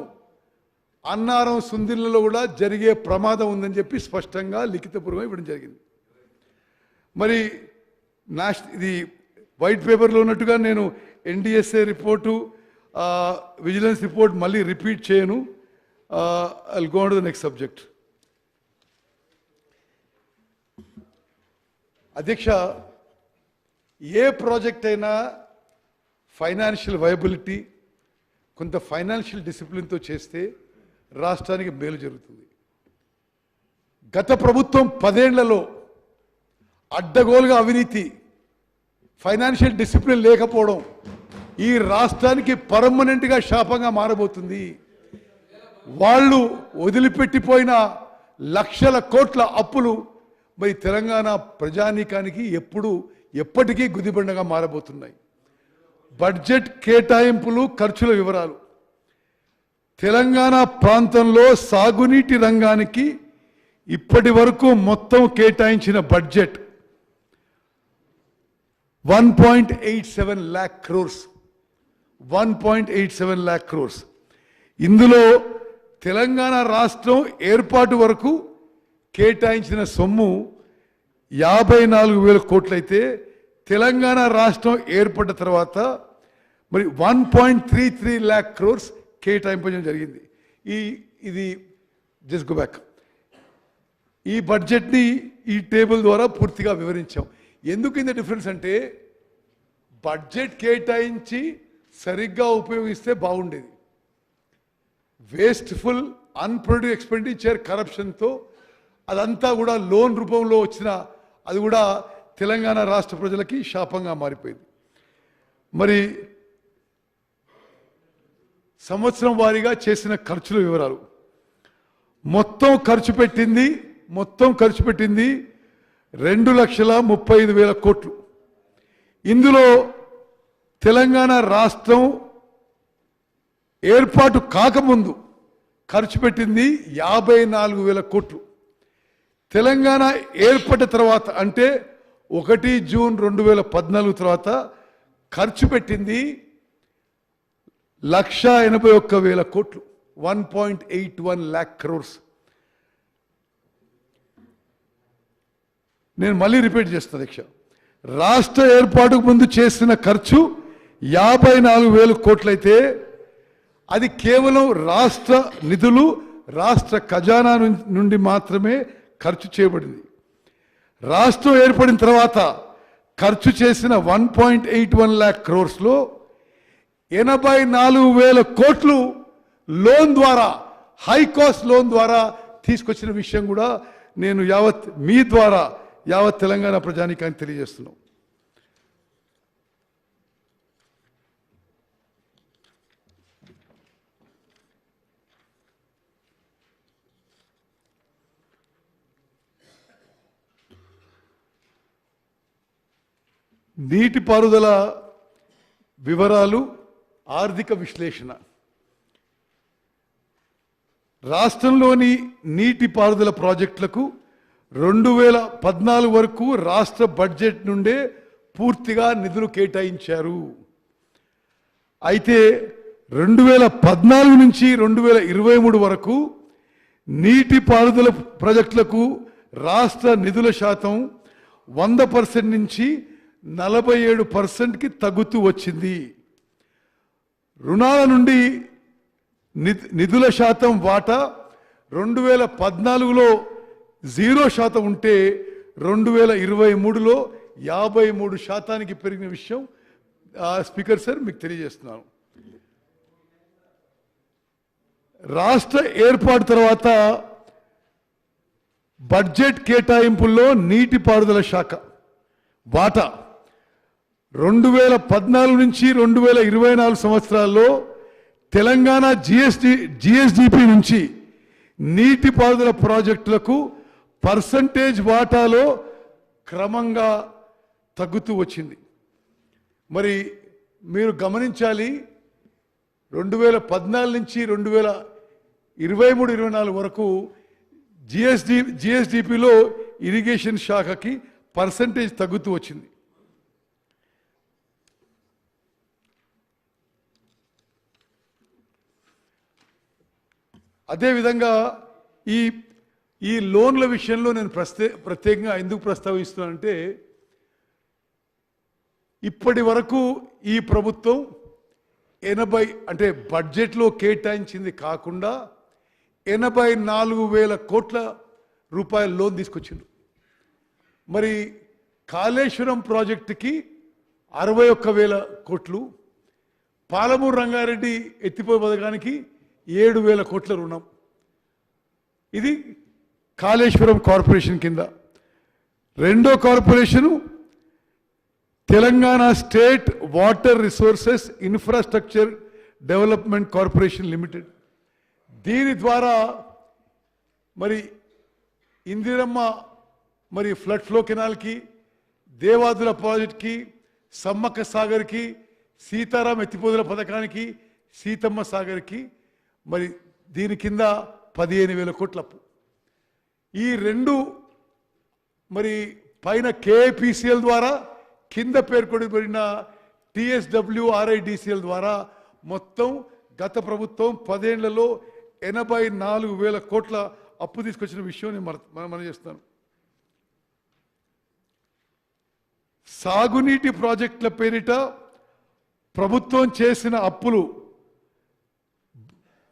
అన్నారం, సుందిళ్ళలో కూడా జరిగే ప్రమాదం ఉందని చెప్పి స్పష్టంగా లిఖితపూర్వకంగా ఇవ్వడం జరిగింది. మరి ఇది వైట్ పేపర్లో ఉన్నట్టుగా నేను ఎన్డిఎస్ఏ రిపోర్టు, విజిలెన్స్ రిపోర్ట్ మళ్ళీ రిపీట్ చేయను. I'll go on to the next subject. అధ్యక్ష, ఏ ప్రాజెక్ట్ అయినా ఫైనాన్షియల్ వైబిలిటీ, కొంత ఫైనాన్షియల్ డిసిప్లిన్తో చేస్తే రాష్ట్రానికి మేలు జరుగుతుంది. గత ప్రభుత్వం 10 ఏళ్లలో అడ్డగోలుగా అవినీతి, ఫైనాన్షియల్ డిసిప్లిన్ లేకపోవడం ఈ రాష్ట్రానికి పర్మనెంట్గా శాపంగా మారబోతుంది. వాళ్ళు వదిలిపెట్టిపోయిన లక్షల కోట్ల అప్పులు మరి తెలంగాణ ప్రజానీకానికి ఎప్పటికీ గుదిబండగా మారబోతున్నాయి. బడ్జెట్ కేటాయింపులు, ఖర్చుల వివరాలు. తెలంగాణ ప్రాంతంలో సాగునీటి రంగానికి ఇప్పటి వరకు మొత్తం కేటాయించిన budget 1.87 lakh crores. 1.87 lakh crores. ఇందులో తెలంగాణ రాష్ట్రం ఏర్పాటు వరకు కేటాయించిన సొమ్ము 54,000 కోట్లయితే తెలంగాణ రాష్ట్రం ఏర్పడ్డ తర్వాత మరి 1.33 lakh crores కేటాయించడం జరిగింది. ఇది జస్ట్ గో బ్యాక్. ఈ బడ్జెట్ని ఈ టేబుల్ ద్వారా పూర్తిగా వివరించాం. ఎందుకు ఇంత డిఫరెన్స్ అంటే, బడ్జెట్ కేటాయించి సరిగ్గా ఉపయోగిస్తే బాగుండేది. వేస్ట్ఫుల్ అన్ప్రొడక్టివ్ ఎక్స్పెండిచర్ కరప్షన్తో అదంతా కూడా లోన్ రూపంలో వచ్చిన అది కూడా తెలంగాణ రాష్ట్ర ప్రజలకి శాపంగా మారిపోయింది. మరి సంవత్సరం వారీగా చేసిన ఖర్చుల వివరాలు మొత్తం ఖర్చు పెట్టింది 2,35,000 కోట్లు. ఇందులో తెలంగాణ రాష్ట్రం ఏర్పాటు కాకముందు ఖర్చు పెట్టింది 54,000 కోట్లు. తెలంగాణ ఏర్పడిన తర్వాత అంటే 1 జూన్ 2014 తర్వాత ఖర్చు పెట్టింది 1,81,000 కోట్లు, 1.81 lakh crores. నేను మళ్ళీ రిపీట్ చేస్తాను అధ్యక్ష. రాష్ట్ర ఏర్పాటుకు ముందు చేసిన ఖర్చు 54,000 కోట్లయితే అది కేవలం రాష్ట్ర నిధులు, రాష్ట్ర ఖజానా నుండి మాత్రమే ఖర్చు చేయబడింది. రాష్ట్రం ఏర్పడిన తర్వాత ఖర్చు చేసిన 1.81 lakh crores-లో 84,000 కోట్లు లోన్ ద్వారా, హై కాస్ట్ లోన్ ద్వారా తీసుకొచ్చిన విషయం కూడా నేను మీ ద్వారా యావత్ తెలంగాణ ప్రజానీకానికి తెలియజేస్తున్నాం. నీటిపారుదల వివరాలు, ఆర్థిక విశ్లేషణ. రాష్ట్రంలోని నీటిపారుదల ప్రాజెక్టులకు 2014 వరకు రాష్ట్ర బడ్జెట్ నుండే పూర్తిగా నిధులు కేటాయించారు. అయితే 2014 నుంచి 2023 వరకు నీటిపారుదల ప్రాజెక్టులకు రాష్ట్ర నిధుల శాతం 100% నుంచి 47%కి తగ్గుతూ వచ్చింది. రుణాల నుండి నిధుల శాతం వాటా 2014లో 0% ఉంటే 2023లో 53% పెరిగిన విషయం స్పీకర్ సార్ మీకు తెలియజేస్తున్నాను. రాష్ట్ర ఏర్పాటు తర్వాత బడ్జెట్ కేటాయింపుల్లో నీటిపారుదల శాఖ వాటా 2014 నుంచి 2024 సంవత్సరాల్లో తెలంగాణ జిఎస్డిపి నుంచి నీటిపారుదల ప్రాజెక్టులకు పర్సంటేజ్ వాటాలో క్రమంగా తగ్గుతూ వచ్చింది. మరి మీరు గమనించాలి, 2014 నుంచి 2023-24 వరకు జిఎస్డిపిలో ఇరిగేషన్ శాఖకి పర్సంటేజ్ తగ్గుతూ వచ్చింది. అదేవిధంగా ఈ లోన్ల విషయంలో నేను ప్రత్యేకంగా ఎందుకు ప్రస్తావిస్తున్నానంటే, ఇప్పటి వరకు ఈ ప్రభుత్వం 80 అంటే బడ్జెట్లో కేటాయించింది కాకుండా 84,000 కోట్ల రూపాయల లోన్ తీసుకొచ్చింది. మరి కాళేశ్వరం ప్రాజెక్టుకి 61,000 కోట్లు, పాలమూరు రంగారెడ్డి ఎత్తిపోయి పథకానికి 7,000 కోట్ల రుణం. ఇది కాళేశ్వరం కార్పొరేషన్ కింద. రెండో corporation Telangana state water resources infrastructure development corporation limited. దీని ద్వారా మరి ఇందిరమ్మ మరి ఫ్లడ్ ఫ్లో కెనాల్కి, దేవాదుల ప్రాజెక్ట్కి, సమ్మక్క సాగర్కి, సీతారాం ఎత్తిపోతుల పథకానికి, సీతమ్మ సాగర్కి మరి దీని కింద 15,000 కోట్ల అప్పు. ఈ రెండు మరి పైన కేఐపిసిఎల్ ద్వారా, కింద పేర్కొనబడిన TSWRIDCL ద్వారా మొత్తం గత ప్రభుత్వం 10 ఏళ్లలో 84,000 కోట్ల అప్పు తీసుకొచ్చిన విషయం నేను మనం చేస్తాను. సాగునీటి ప్రాజెక్టుల పేరిట ప్రభుత్వం చేసిన అప్పులు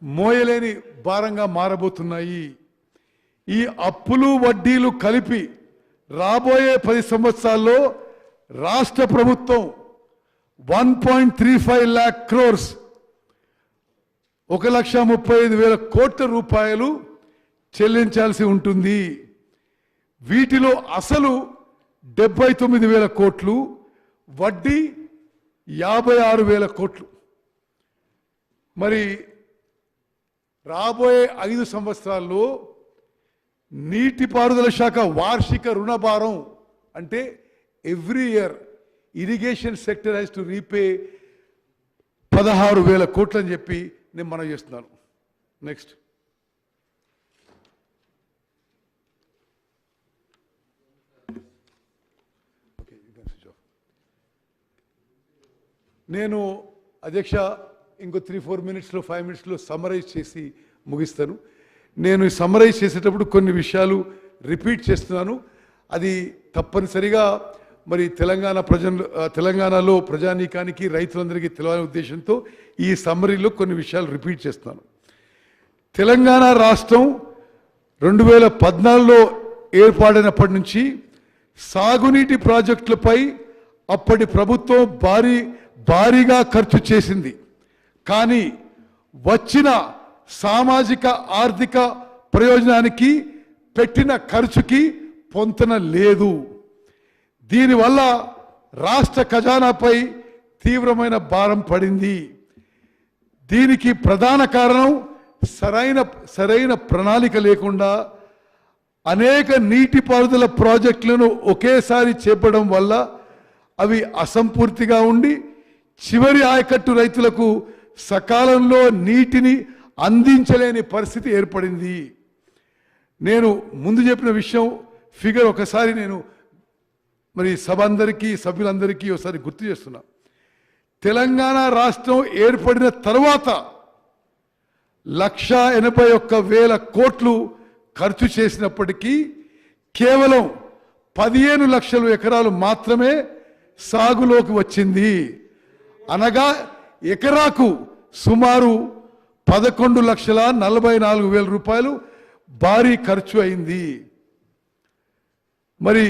మోయలేని భారంగా మారబోతున్నాయి. ఈ అప్పులు వడ్డీలు కలిపి రాబోయే 10 సంవత్సరాల్లో రాష్ట్ర ప్రభుత్వం 1.35 lakh crores 1,35,000 కోట్ల రూపాయలు చెల్లించాల్సి ఉంటుంది. వీటిలో అసలు 79,000 కోట్లు, వడ్డీ 56,000 కోట్లు. మరి రాబోయే 5 సంవత్సరాల్లో నీటిపారుదల శాఖ వార్షిక రుణభారం అంటే every year irrigation sector has to repay 16,000 కోట్లు అని చెప్పి నేను మనం చేస్తున్నాను. నెక్స్ట్ నేను అధ్యక్ష ఇంకో 3-4 మినిట్స్లో 5 మినిట్స్లో సమ్మరైజ్ చేసి ముగిస్తాను. నేను సమ్మరైజ్ చేసేటప్పుడు కొన్ని విషయాలు రిపీట్ చేస్తున్నాను. అది తప్పనిసరిగా మరి తెలంగాణలో ప్రజానీకానికి రైతులందరికీ తెలియాలనే ఉద్దేశంతో ఈ సమ్మరీలో కొన్ని విషయాలు రిపీట్ చేస్తున్నాను. తెలంగాణ రాష్ట్రం 2014లో ఏర్పాటైనప్పటి నుంచి సాగునీటి ప్రాజెక్టులపై అప్పటి ప్రభుత్వం భారీగా ఖర్చు చేసింది. కానీ వచ్చిన సామాజిక ఆర్థిక ప్రయోజనానికి పెట్టిన ఖర్చుకి పొంతన లేదు. దీనివల్ల రాష్ట్ర ఖజానాపై తీవ్రమైన భారం పడింది. దీనికి ప్రధాన కారణం సరైన ప్రణాళిక లేకుండా అనేక నీటిపారుదల ప్రాజెక్టులను ఒకేసారి చేపడం వల్ల అవి అసంపూర్తిగా ఉండి చివరి ఆయకట్టు రైతులకు సకాలంలో నీటిని అందించలేని పరిస్థితి ఏర్పడింది. నేను ముందు చెప్పిన విషయం ఫిగర్ ఒకసారి నేను మరి సభ్యులందరికీ ఒకసారి గుర్తు చేస్తున్నా. తెలంగాణ రాష్ట్రం ఏర్పడిన తర్వాత 1,81,000 కోట్లు ఖర్చు చేసినప్పటికీ కేవలం 15 లక్షల ఎకరాలు మాత్రమే సాగులోకి వచ్చింది. అనగా ఎకరాకు సుమారు 11,44,000 రూపాయలు భారీ ఖర్చు అయింది. మరి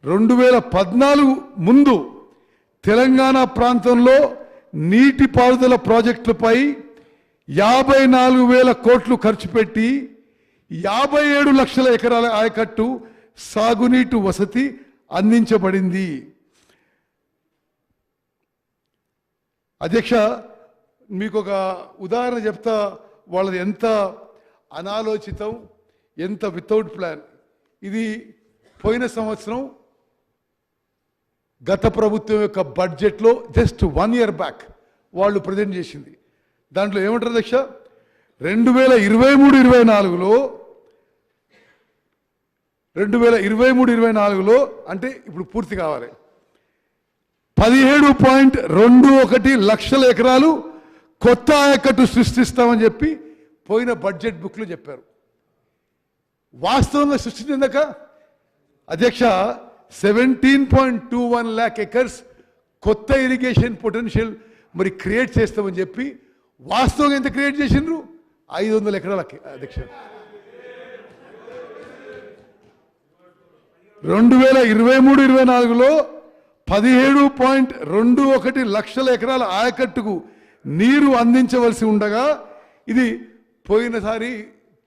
2014 ముందు తెలంగాణ ప్రాంతంలో నీటిపారుదల ప్రాజెక్టులపై 54,000 కోట్లు ఖర్చు పెట్టి 57 లక్షల ఎకరాల ఆయకట్టు సాగునీటి వసతి అందించబడింది. అధ్యక్ష మీకు ఒక ఉదాహరణ చెప్తా, వాళ్ళది ఎంత అనాలోచితం, ఎంత వితౌట్ ప్లాన్. ఇది పోయిన సంవత్సరం గత ప్రభుత్వం యొక్క బడ్జెట్లో జస్ట్ 1 year బ్యాక్ వాళ్ళు ప్రజెంట్ చేసింది. దాంట్లో ఏమంటారు అధ్యక్ష, 2023-24లో అంటే ఇప్పుడు పూర్తి కావాలి 17.21 లక్షల ఎకరాలు కొత్త ఆయకట్టు సృష్టిస్తామని చెప్పి పోయిన బడ్జెట్ బుక్లో చెప్పారు. వాస్తవంగా సృష్టించాక అధ్యక్ష 17.21 lakh ఎకర్స్ కొత్త ఇరిగేషన్ పొటెన్షియల్ మరి క్రియేట్ చేస్తామని చెప్పి వాస్తవంగా ఎంత క్రియేట్ చేసిండ్రు? 500 ఎకరాలకి అధ్యక్ష. 2023-24లో 17.21 లక్షల ఎకరాల ఆయకట్టుకు నీరు అందించవలసి ఉండగా ఇది పోయినసారి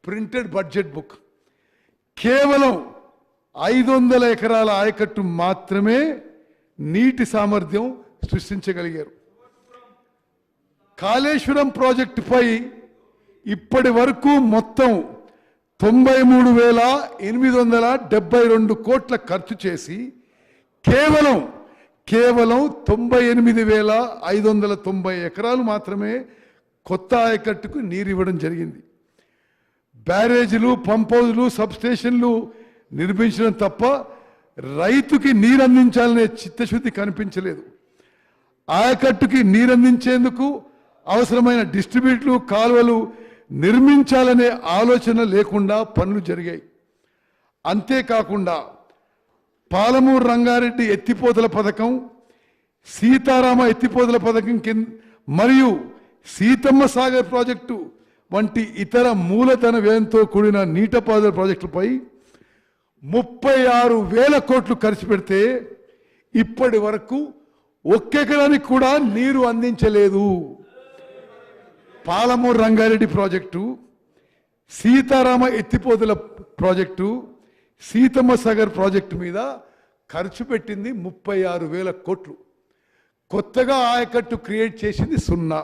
ప్రింటెడ్ బడ్జెట్ బుక్. కేవలం 500 ఎకరాల ఆయకట్టు మాత్రమే నీటి సామర్థ్యం సృష్టించగలిగారు. కాళేశ్వరం ప్రాజెక్టుపై ఇప్పటి వరకు మొత్తం 93,872 కోట్ల ఖర్చు చేసి కేవలం 98,590 ఎకరాలు మాత్రమే కొత్త ఆయకట్టుకు నీరు ఇవ్వడం జరిగింది. బ్యారేజీలు, పంప్ హౌజులు, సబ్స్టేషన్లు నిర్మించడం తప్ప రైతుకి నీరు అందించాలనే చిత్తశుద్ధి కనిపించలేదు. ఆయకట్టుకి నీరు అందించేందుకు అవసరమైన డిస్ట్రిబ్యూటర్లు, కాలువలు నిర్మించాలనే ఆలోచన లేకుండా పనులు జరిగాయి. అంతేకాకుండా పాలమూరు రంగారెడ్డి ఎత్తిపోతల పథకం, సీతారామ ఎత్తిపోతల పథకం కింద మరియు సీతమ్మ సాగర్ ప్రాజెక్టు వంటి ఇతర మూలధన వ్యయంతో కూడిన నీటిపారుదల ప్రాజెక్టులపై 36,000 కోట్లు ఖర్చు పెడితే ఇప్పటి వరకు ఒక్కెకరానికి కూడా నీరు అందించలేదు. పాలమూరు రంగారెడ్డి ప్రాజెక్టు, సీతారామ ఎత్తిపోతుల ప్రాజెక్టు, సీతమ్మ సాగర్ ప్రాజెక్టు మీద ఖర్చు పెట్టింది 36,000 కోట్లు. కొత్తగా ఆయకట్టు క్రియేట్ చేసింది 0.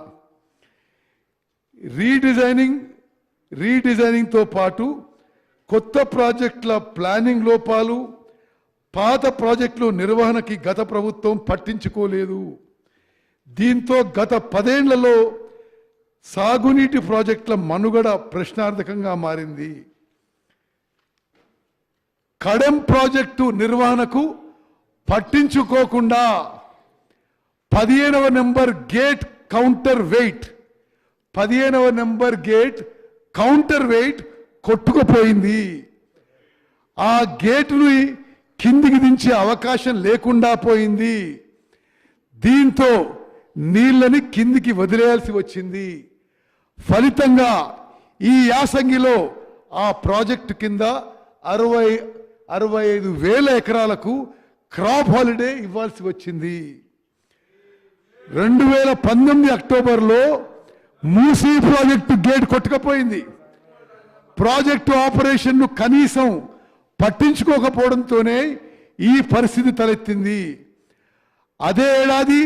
రీడిజైనింగ్తో పాటు కొత్త ప్రాజెక్టుల ప్లానింగ్ లోపాలు, పాత ప్రాజెక్టులు నిర్వహణకి గత ప్రభుత్వం పట్టించుకోలేదు. దీంతో గత 10 ఏళ్లలో సాగునీటి ప్రాజెక్టుల మనుగడ ప్రశ్నార్థకంగా మారింది. కడెం ప్రాజెక్టు నిర్వహణకు పట్టించుకోకుండా 15వ నెంబర్ గేట్ కౌంటర్ వెయిట్ కొట్టుకుపోయింది. ఆ గేటుని కిందికి దించే అవకాశం లేకుండా పోయింది. దీంతో నీళ్ళని కిందికి వదిలేయాల్సి వచ్చింది. ఫలితంగా ఈ యాసంగిలో ఆ ప్రాజెక్టు కింద 65,000 ఎకరాలకు క్రాప్ హాలిడే ఇవ్వాల్సి వచ్చింది. 2019 అక్టోబర్లో మూసీ ప్రాజెక్టు గేట్ కొట్టుకుపోయింది. ప్రాజెక్టు ఆపరేషన్ను కనీసం పట్టించుకోకపోవడంతోనే ఈ పరిస్థితి తలెత్తింది. అదే ఏడాది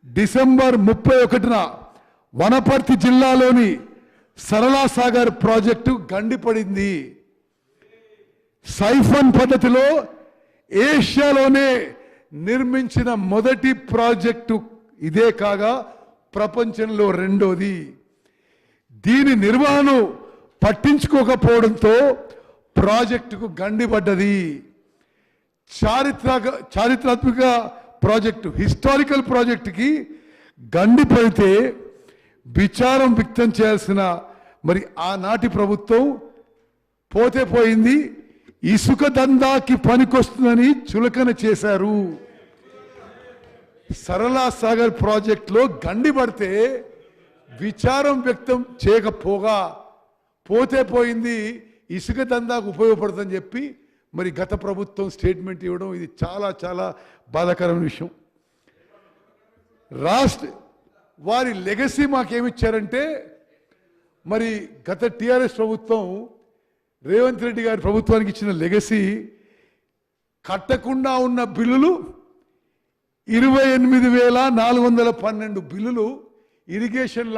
డిసెంబర్ 31న వనపర్తి జిల్లాలోని సరళా సాగర్ ప్రాజెక్టు గండిపడింది. సైఫన్ పద్ధతిలో ఏషియాలోనే నిర్మించిన మొదటి ప్రాజెక్టు ఇదే కాగా ప్రపంచంలో 2వది. దీని నిర్వహణ పట్టించుకోకపోవడంతో ప్రాజెక్టుకు గండిపడ్డది. చారిత్రాత్మక ప్రాజెక్టు, హిస్టారికల్ ప్రాజెక్టుకి గండిపడితే విచారం వ్యక్తం చేయాల్సిన మరి ఆనాటి ప్రభుత్వం పోతే పోయింది, ఇసుక దందాకి పనికొస్తుందని చులకన చేశారు. సరళా సాగర్ ప్రాజెక్టులో గండిపడితే విచారం వ్యక్తం చేయకపోగా పోతే పోయింది, ఇసుక దందాకు ఉపయోగపడుతుందని చెప్పి మరి గత ప్రభుత్వం స్టేట్మెంట్ ఇవ్వడం ఇది చాలా చాలా బాధాకరమైన విషయం. వారి లెగసీ మాకేమిచ్చారంటే, మరి గత టిఆర్ఎస్ ప్రభుత్వం రేవంత్ రెడ్డి గారి ప్రభుత్వానికి ఇచ్చిన లెగసీ కట్టకుండా ఉన్న బిల్లులు 28,412 బిల్లులు ఇరిగేషన్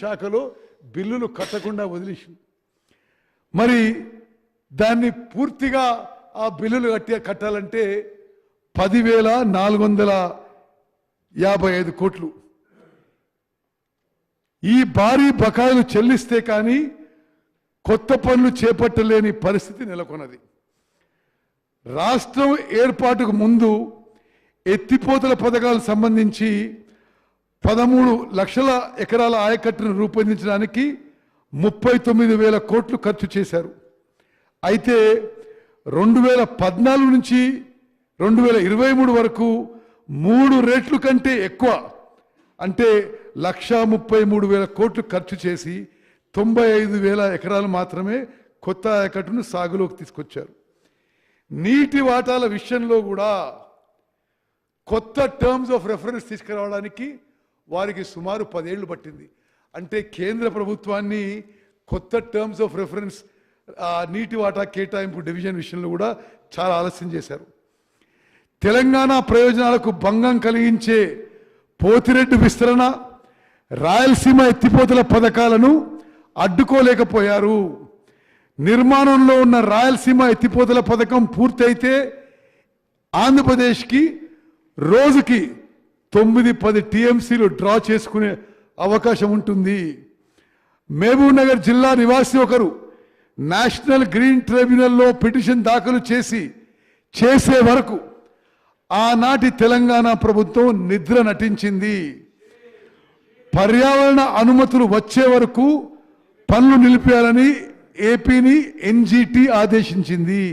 శాఖలో బిల్లులు కట్టకుండా వదిలేసింది. మరి దాన్ని పూర్తిగా ఆ బిల్లులు కట్టాలంటే 10,455 కోట్లు. ఈ భారీ బకాయిలు చెల్లిస్తే కానీ కొత్త పనులు చేపట్టలేని పరిస్థితి నెలకొన్నది. రాష్ట్రం ఏర్పాటుకు ముందు ఎత్తిపోతల పథకాలకు సంబంధించి 13 లక్షల ఎకరాల ఆయకట్టును రూపొందించడానికి 39,000 కోట్లు ఖర్చు చేశారు. అయితే 2014 నుంచి 2023 వరకు 3 రెట్లు కంటే ఎక్కువ, అంటే 1,33,000 కోట్లు ఖర్చు చేసి 95,000 ఎకరాలు మాత్రమే కొత్త ఆయకట్టును సాగులోకి తీసుకొచ్చారు. నీటి వాటాల విషయంలో కూడా కొత్త టర్మ్స్ ఆఫ్ రెఫరెన్స్ తీసుకురావడానికి వారికి సుమారు 10 ఏళ్లు పట్టింది. అంటే కేంద్ర ప్రభుత్వాన్ని కొత్త టర్మ్స్ ఆఫ్ రెఫరెన్స్ నీటి వాటా కేటాయింపు డివిజన్ విషయంలో కూడా చాలా ఆలస్యం చేశారు. తెలంగాణ ప్రయోజనాలకు భంగం కలిగించే పోతిరెడ్డి విస్తరణ, రాయలసీమ ఎత్తిపోతల పథకాలను అడ్డుకోలేకపోయారు. నిర్మాణంలో ఉన్న రాయలసీమ ఎత్తిపోతల పథకం పూర్తయితే ఆంధ్రప్రదేశ్కి రోజుకి 9-10 టీఎంసీలు డ్రా చేసుకునే అవకాశం ఉంటుంది. మహబూబ్ నగర్ జిల్లా నివాసి ఒకరు నేషనల్ గ్రీన్ ట్రిబ్యునల్లో పిటిషన్ దాఖలు చేసే వరకు ఆనాటి తెలంగాణ ప్రభుత్వం నిద్ర నటించింది. పర్యావరణ అనుమతులు వచ్చే వరకు పనులు నిలిపేయాలని ఏపీని ఎన్జీటీ ఆదేశించింది.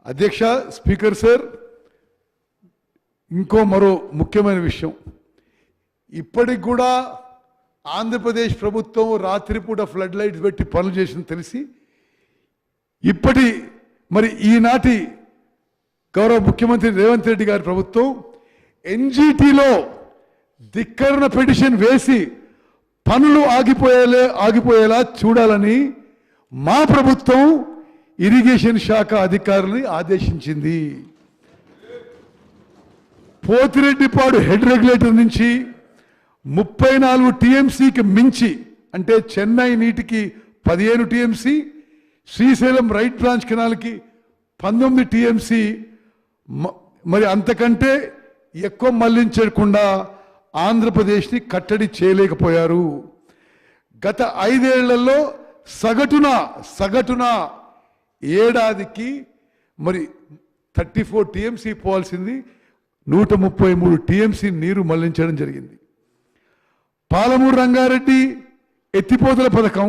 అధ్యక్ష, స్పీకర్ సార్, మరో ముఖ్యమైన విషయం, ఇప్పటికి కూడా ఆంధ్రప్రదేశ్ ప్రభుత్వం రాత్రిపూట ఫ్లడ్ లైట్స్ పెట్టి పనులు చేసింది తెలిసి ఈనాటి గౌరవ ముఖ్యమంత్రి రేవంత్ రెడ్డి గారి ప్రభుత్వం ఎన్జీటీలో ధిక్కరణ పిటిషన్ వేసి పనులు ఆగిపోయేలా చూడాలని మా ప్రభుత్వం ఇరిగేషన్ శాఖ అధికారులని ఆదేశించింది. పోతిరెడ్డిపాడు హెడ్ రెగ్యులేటర్ నుంచి 34 టీఎంసీకి మించి, అంటే చెన్నై నీటికి 15 టీఎంసీ, శ్రీశైలం రైట్ బ్రాంచ్ కెనాల్కి 19 టీఎంసీ, మరి అంతకంటే ఎక్కువ మళ్లించకుండా ఆంధ్రప్రదేశ్ని కట్టడి చేయలేకపోయారు. గత 5 ఏళ్లలో సగటున ఏడాదికి మరి 34 టీఎంసీ పోవాల్సింది 133 టీఎంసీ నీరు మళ్లించడం జరిగింది. పాలమూరు రంగారెడ్డి ఎత్తిపోతల పథకం,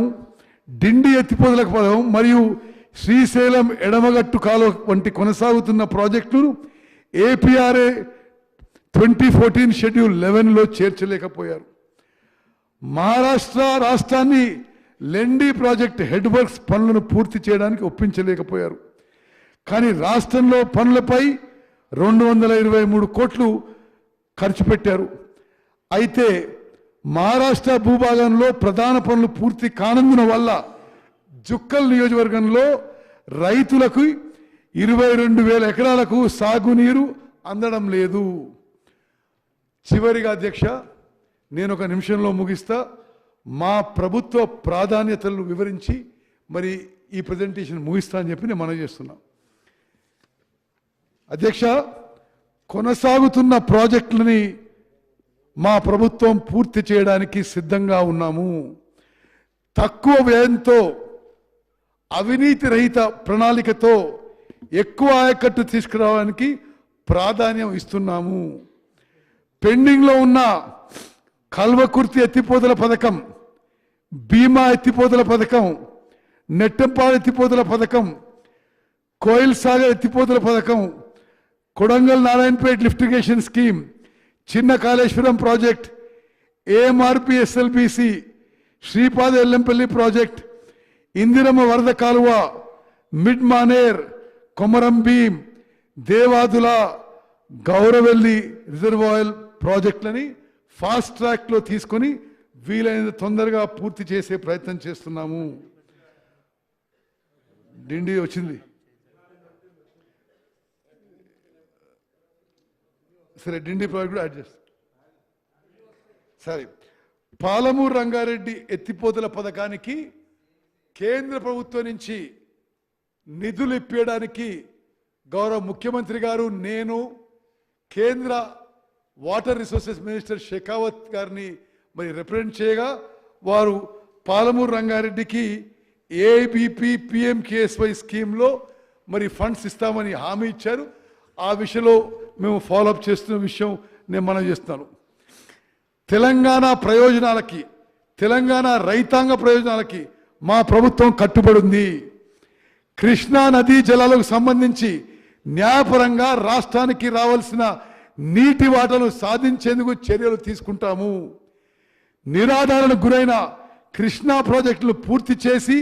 డిండి ఎత్తిపోతల పథకం మరియు శ్రీశైలం ఎడమగట్టు కాలువ వంటి కొనసాగుతున్న ప్రాజెక్టులను ఏపీఆర్ఏ 2014 షెడ్యూల్ 11లో చేర్చలేకపోయారు. మహారాష్ట్ర రాష్ట్రాన్ని లెండి ప్రాజెక్ట్ హెడ్ వర్క్స్ పనులను పూర్తి చేయడానికి ఒప్పించలేకపోయారు. కానీ రాష్ట్రంలో పనులపై 223 కోట్లు ఖర్చు పెట్టారు. అయితే మహారాష్ట్ర భూభాగంలో ప్రధాన పనులు పూర్తి కానందున వల్ల జుక్కల్ నియోజకవర్గంలో రైతులకు 22,000 ఎకరాలకు సాగునీరు అందడం లేదు. చివరిగా అధ్యక్ష, నేను ఒక నిమిషంలో ముగిస్తా. మా ప్రభుత్వ ప్రాధాన్యతలను వివరించి మరి ఈ ప్రజెంటేషన్ ముగిస్తా అని చెప్పి నేను మనవి చేస్తున్నా. అధ్యక్ష, కొనసాగుతున్న ప్రాజెక్టులని మా ప్రభుత్వం పూర్తి చేయడానికి సిద్ధంగా ఉన్నాము. తక్కువ వ్యయంతో అవినీతి రహిత ప్రణాళికతో ఎక్కువ ఆయకట్టు తీసుకురావడానికి ప్రాధాన్యం ఇస్తున్నాము. పెండింగ్లో ఉన్న కల్వకుర్తి ఎత్తిపోతల పథకం, భీమా ఎత్తిపోతల పథకం, నెట్టంపాడు ఎత్తిపోతల పథకం, కోయిల్ సాగర్ ఎత్తిపోతల పథకం, కొడంగల్ నారాయణపేట లిఫ్టిగేషన్ స్కీమ్, చిన్న Kaleshwaram project, AMRP SLBC, Sripada Yellampalli project, Indiramma వరద కాలువ, మిడ్ మానేర్, కొమరం భీం, దేవాదుల, గౌరవెల్లి రిజర్వాయర్ ప్రాజెక్టులని ఫాస్ట్ ట్రాక్లో తీసుకొని వీలైనంత తొందరగా పూర్తి చేసే ప్రయత్నం చేస్తున్నాము. డిండి వచ్చింది సరే, డిండి ప్రాజెక్ట్ కూడా యాడ్ చేస్తాం. సరే, పాలమూరు రంగారెడ్డి ఎత్తిపోతల పథకానికి కేంద్ర ప్రభుత్వం నుంచి నిధులు ఇప్పించడానికి గౌరవ ముఖ్యమంత్రి గారు, నేను కేంద్ర వాటర్ రిసోర్సెస్ మినిస్టర్ షెకావత్ గారిని మరి రిప్రజెంట్ చేయగా వారు పాలమూరు రంగారెడ్డికి ఏబిపి పిఎంకేఎస్వై స్కీమ్లో మరి ఫండ్స్ ఇస్తామని హామీ ఇచ్చారు. ఆ విషయంలో మేము ఫాలోఅప్ చేస్తున్న విషయం నేను మనం చేస్తున్నాను. తెలంగాణ ప్రయోజనాలకి, తెలంగాణ రైతాంగ ప్రయోజనాలకి మా ప్రభుత్వం కట్టుబడి ఉంది. కృష్ణా నదీ జలాలకు సంబంధించి న్యాయపరంగా రాష్ట్రానికి రావాల్సిన నీటి వాటాను సాధించేందుకు చర్యలు తీసుకుంటాము. నిరాధారణకు గురైన కృష్ణా ప్రాజెక్టులు పూర్తి చేసి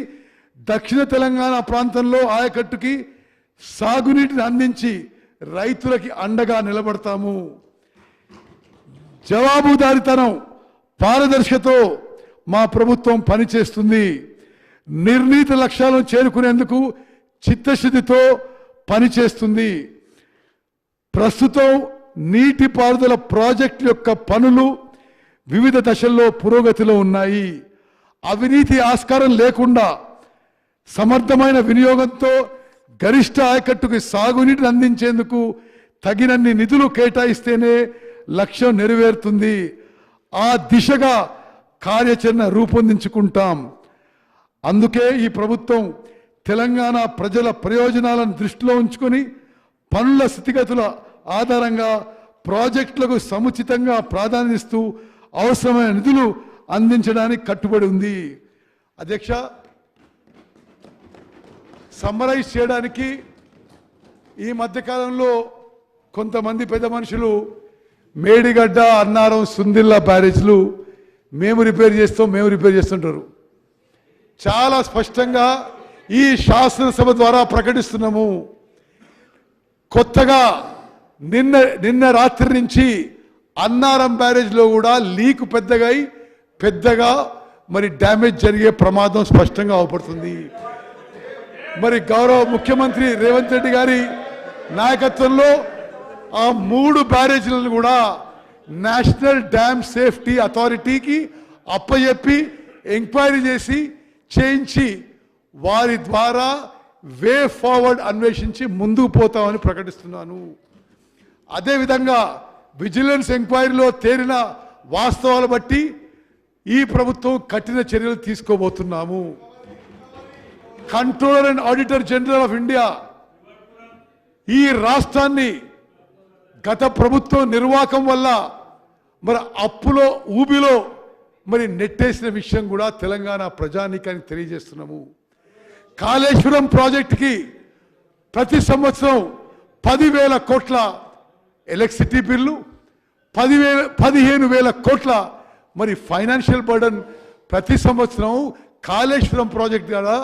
దక్షిణ తెలంగాణ ప్రాంతంలో ఆయకట్టుకి సాగునీటిని అందించి రైతులకి అండగా నిలబడతాము. జవాబుదారీతనం, పారదర్శకతో మా ప్రభుత్వం పనిచేస్తుంది. నిర్ణీత లక్ష్యాలను చేరుకునేందుకు చిత్తశుద్ధితో పనిచేస్తుంది. ప్రస్తుతం నీటిపారుదల ప్రాజెక్టు యొక్క పనులు వివిధ దశల్లో పురోగతిలో ఉన్నాయి. అవినీతి ఆస్కారం లేకుండా సమర్థమైన వినియోగంతో గరిష్ట ఆయకట్టుకు సాగునీటిని అందించేందుకు తగినన్ని నిధులు కేటాయిస్తేనే లక్ష్యం నెరవేరుతుంది. ఆ దిశగా కార్యాచరణ రూపొందించుకుంటాం. అందుకే ఈ ప్రభుత్వం తెలంగాణ ప్రజల ప్రయోజనాలను దృష్టిలో ఉంచుకొని పనుల స్థితిగతుల ఆధారంగా ప్రాజెక్టులకు సముచితంగా ప్రాధాన్యమిస్తూ అవసరమైన నిధులు అందించడానికి కట్టుబడి ఉంది. అధ్యక్ష, సమ్మరైజ్ చేయడానికి ఈ మధ్యకాలంలో కొంతమంది పెద్ద మనుషులు మేడిగడ్డ, అన్నారం, సుందిల్లా బ్యారేజ్లు మేము రిపేర్ చేస్తుంటారు. చాలా స్పష్టంగా ఈ శాసనసభ ద్వారా ప్రకటిస్తున్నాము. కొత్తగా నిన్న రాత్రి నుంచి అన్నారం బ్యారేజ్లో కూడా లీక్ పెద్దగా పెద్దగా మరి డ్యామేజ్ జరిగే ప్రమాదం స్పష్టంగా అవపడుతుంది. మరి గౌరవ ముఖ్యమంత్రి రేవంత్ రెడ్డి గారి నాయకత్వంలో ఆ 3 బ్యారేజీలను కూడా నేషనల్ డ్యామ్ సేఫ్టీ అథారిటీకి అప్పచెప్పి ఎంక్వైరీ చేయించి వారి ద్వారా వే ఫార్వర్డ్ అన్వేషించి ముందుకు పోతామని ప్రకటిస్తున్నాను. అదేవిధంగా విజిలెన్స్ ఎంక్వైరీలో తేలిన వాస్తవాలు బట్టి ఈ ప్రభుత్వం కఠిన చర్యలు తీసుకోబోతున్నాము. Controller and auditor general of India ఈ రాష్ట్రాన్ని గత ప్రభుత్వం నిర్వాహకం వల్ల మరి అప్పులో ఊబిలో మరి నెట్టేసిన విషయం కూడా తెలంగాణ ప్రజానీకానికి తెలియజేస్తున్నాము. కాళేశ్వరం ప్రాజెక్టుకి ప్రతి సంవత్సరం 10,000 కోట్ల ఎలక్ట్రిసిటీ బిల్లు, 15,000 కోట్ల మరి ఫైనాన్షియల్ బర్డన్ ప్రతి సంవత్సరం కాళేశ్వరం ప్రాజెక్ట్ ద్వారా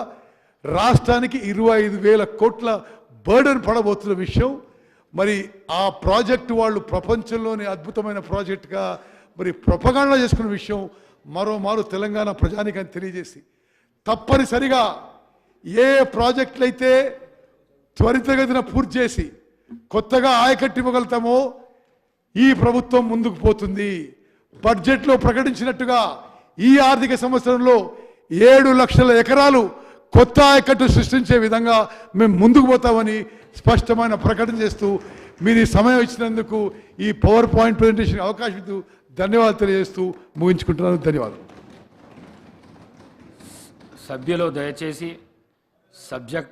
రాష్ట్రానికి 25,000 కోట్ల బర్డన్ పడబోతున్న విషయం మరి ఆ ప్రాజెక్టు వాళ్ళు ప్రపంచంలోని అద్భుతమైన ప్రాజెక్టుగా మరి ప్రొపగాండా చేసుకున్న విషయం మరోమారు తెలంగాణ ప్రజానికాన్ని తెలియజేసి తప్పనిసరిగా ఏ ప్రాజెక్టులు అయితే త్వరితగతిన పూర్తి చేసి కొత్తగా ఆయకట్టు ఇవ్వగలుగుతామో ఈ ప్రభుత్వం ముందుకు పోతుంది. బడ్జెట్లో ప్రకటించినట్టుగా ఈ ఆర్థిక సంవత్సరంలో 7 లక్షల ఎకరాలు కొత్త ఆయకట్టు సృష్టించే విధంగా మేము ముందుకు పోతామని స్పష్టమైన ప్రకటన చేస్తూ మీరు ఈ సమయం ఇచ్చినందుకు ఈ పవర్ పాయింట్ ప్రెజెంటేషన్ అవకాశం ఇస్తూ ధన్యవాదాలు తెలియజేస్తూ ముగించుకుంటున్నాను. ధన్యవాదాలు. సభ్యులు దయచేసి సబ్జెక్ట్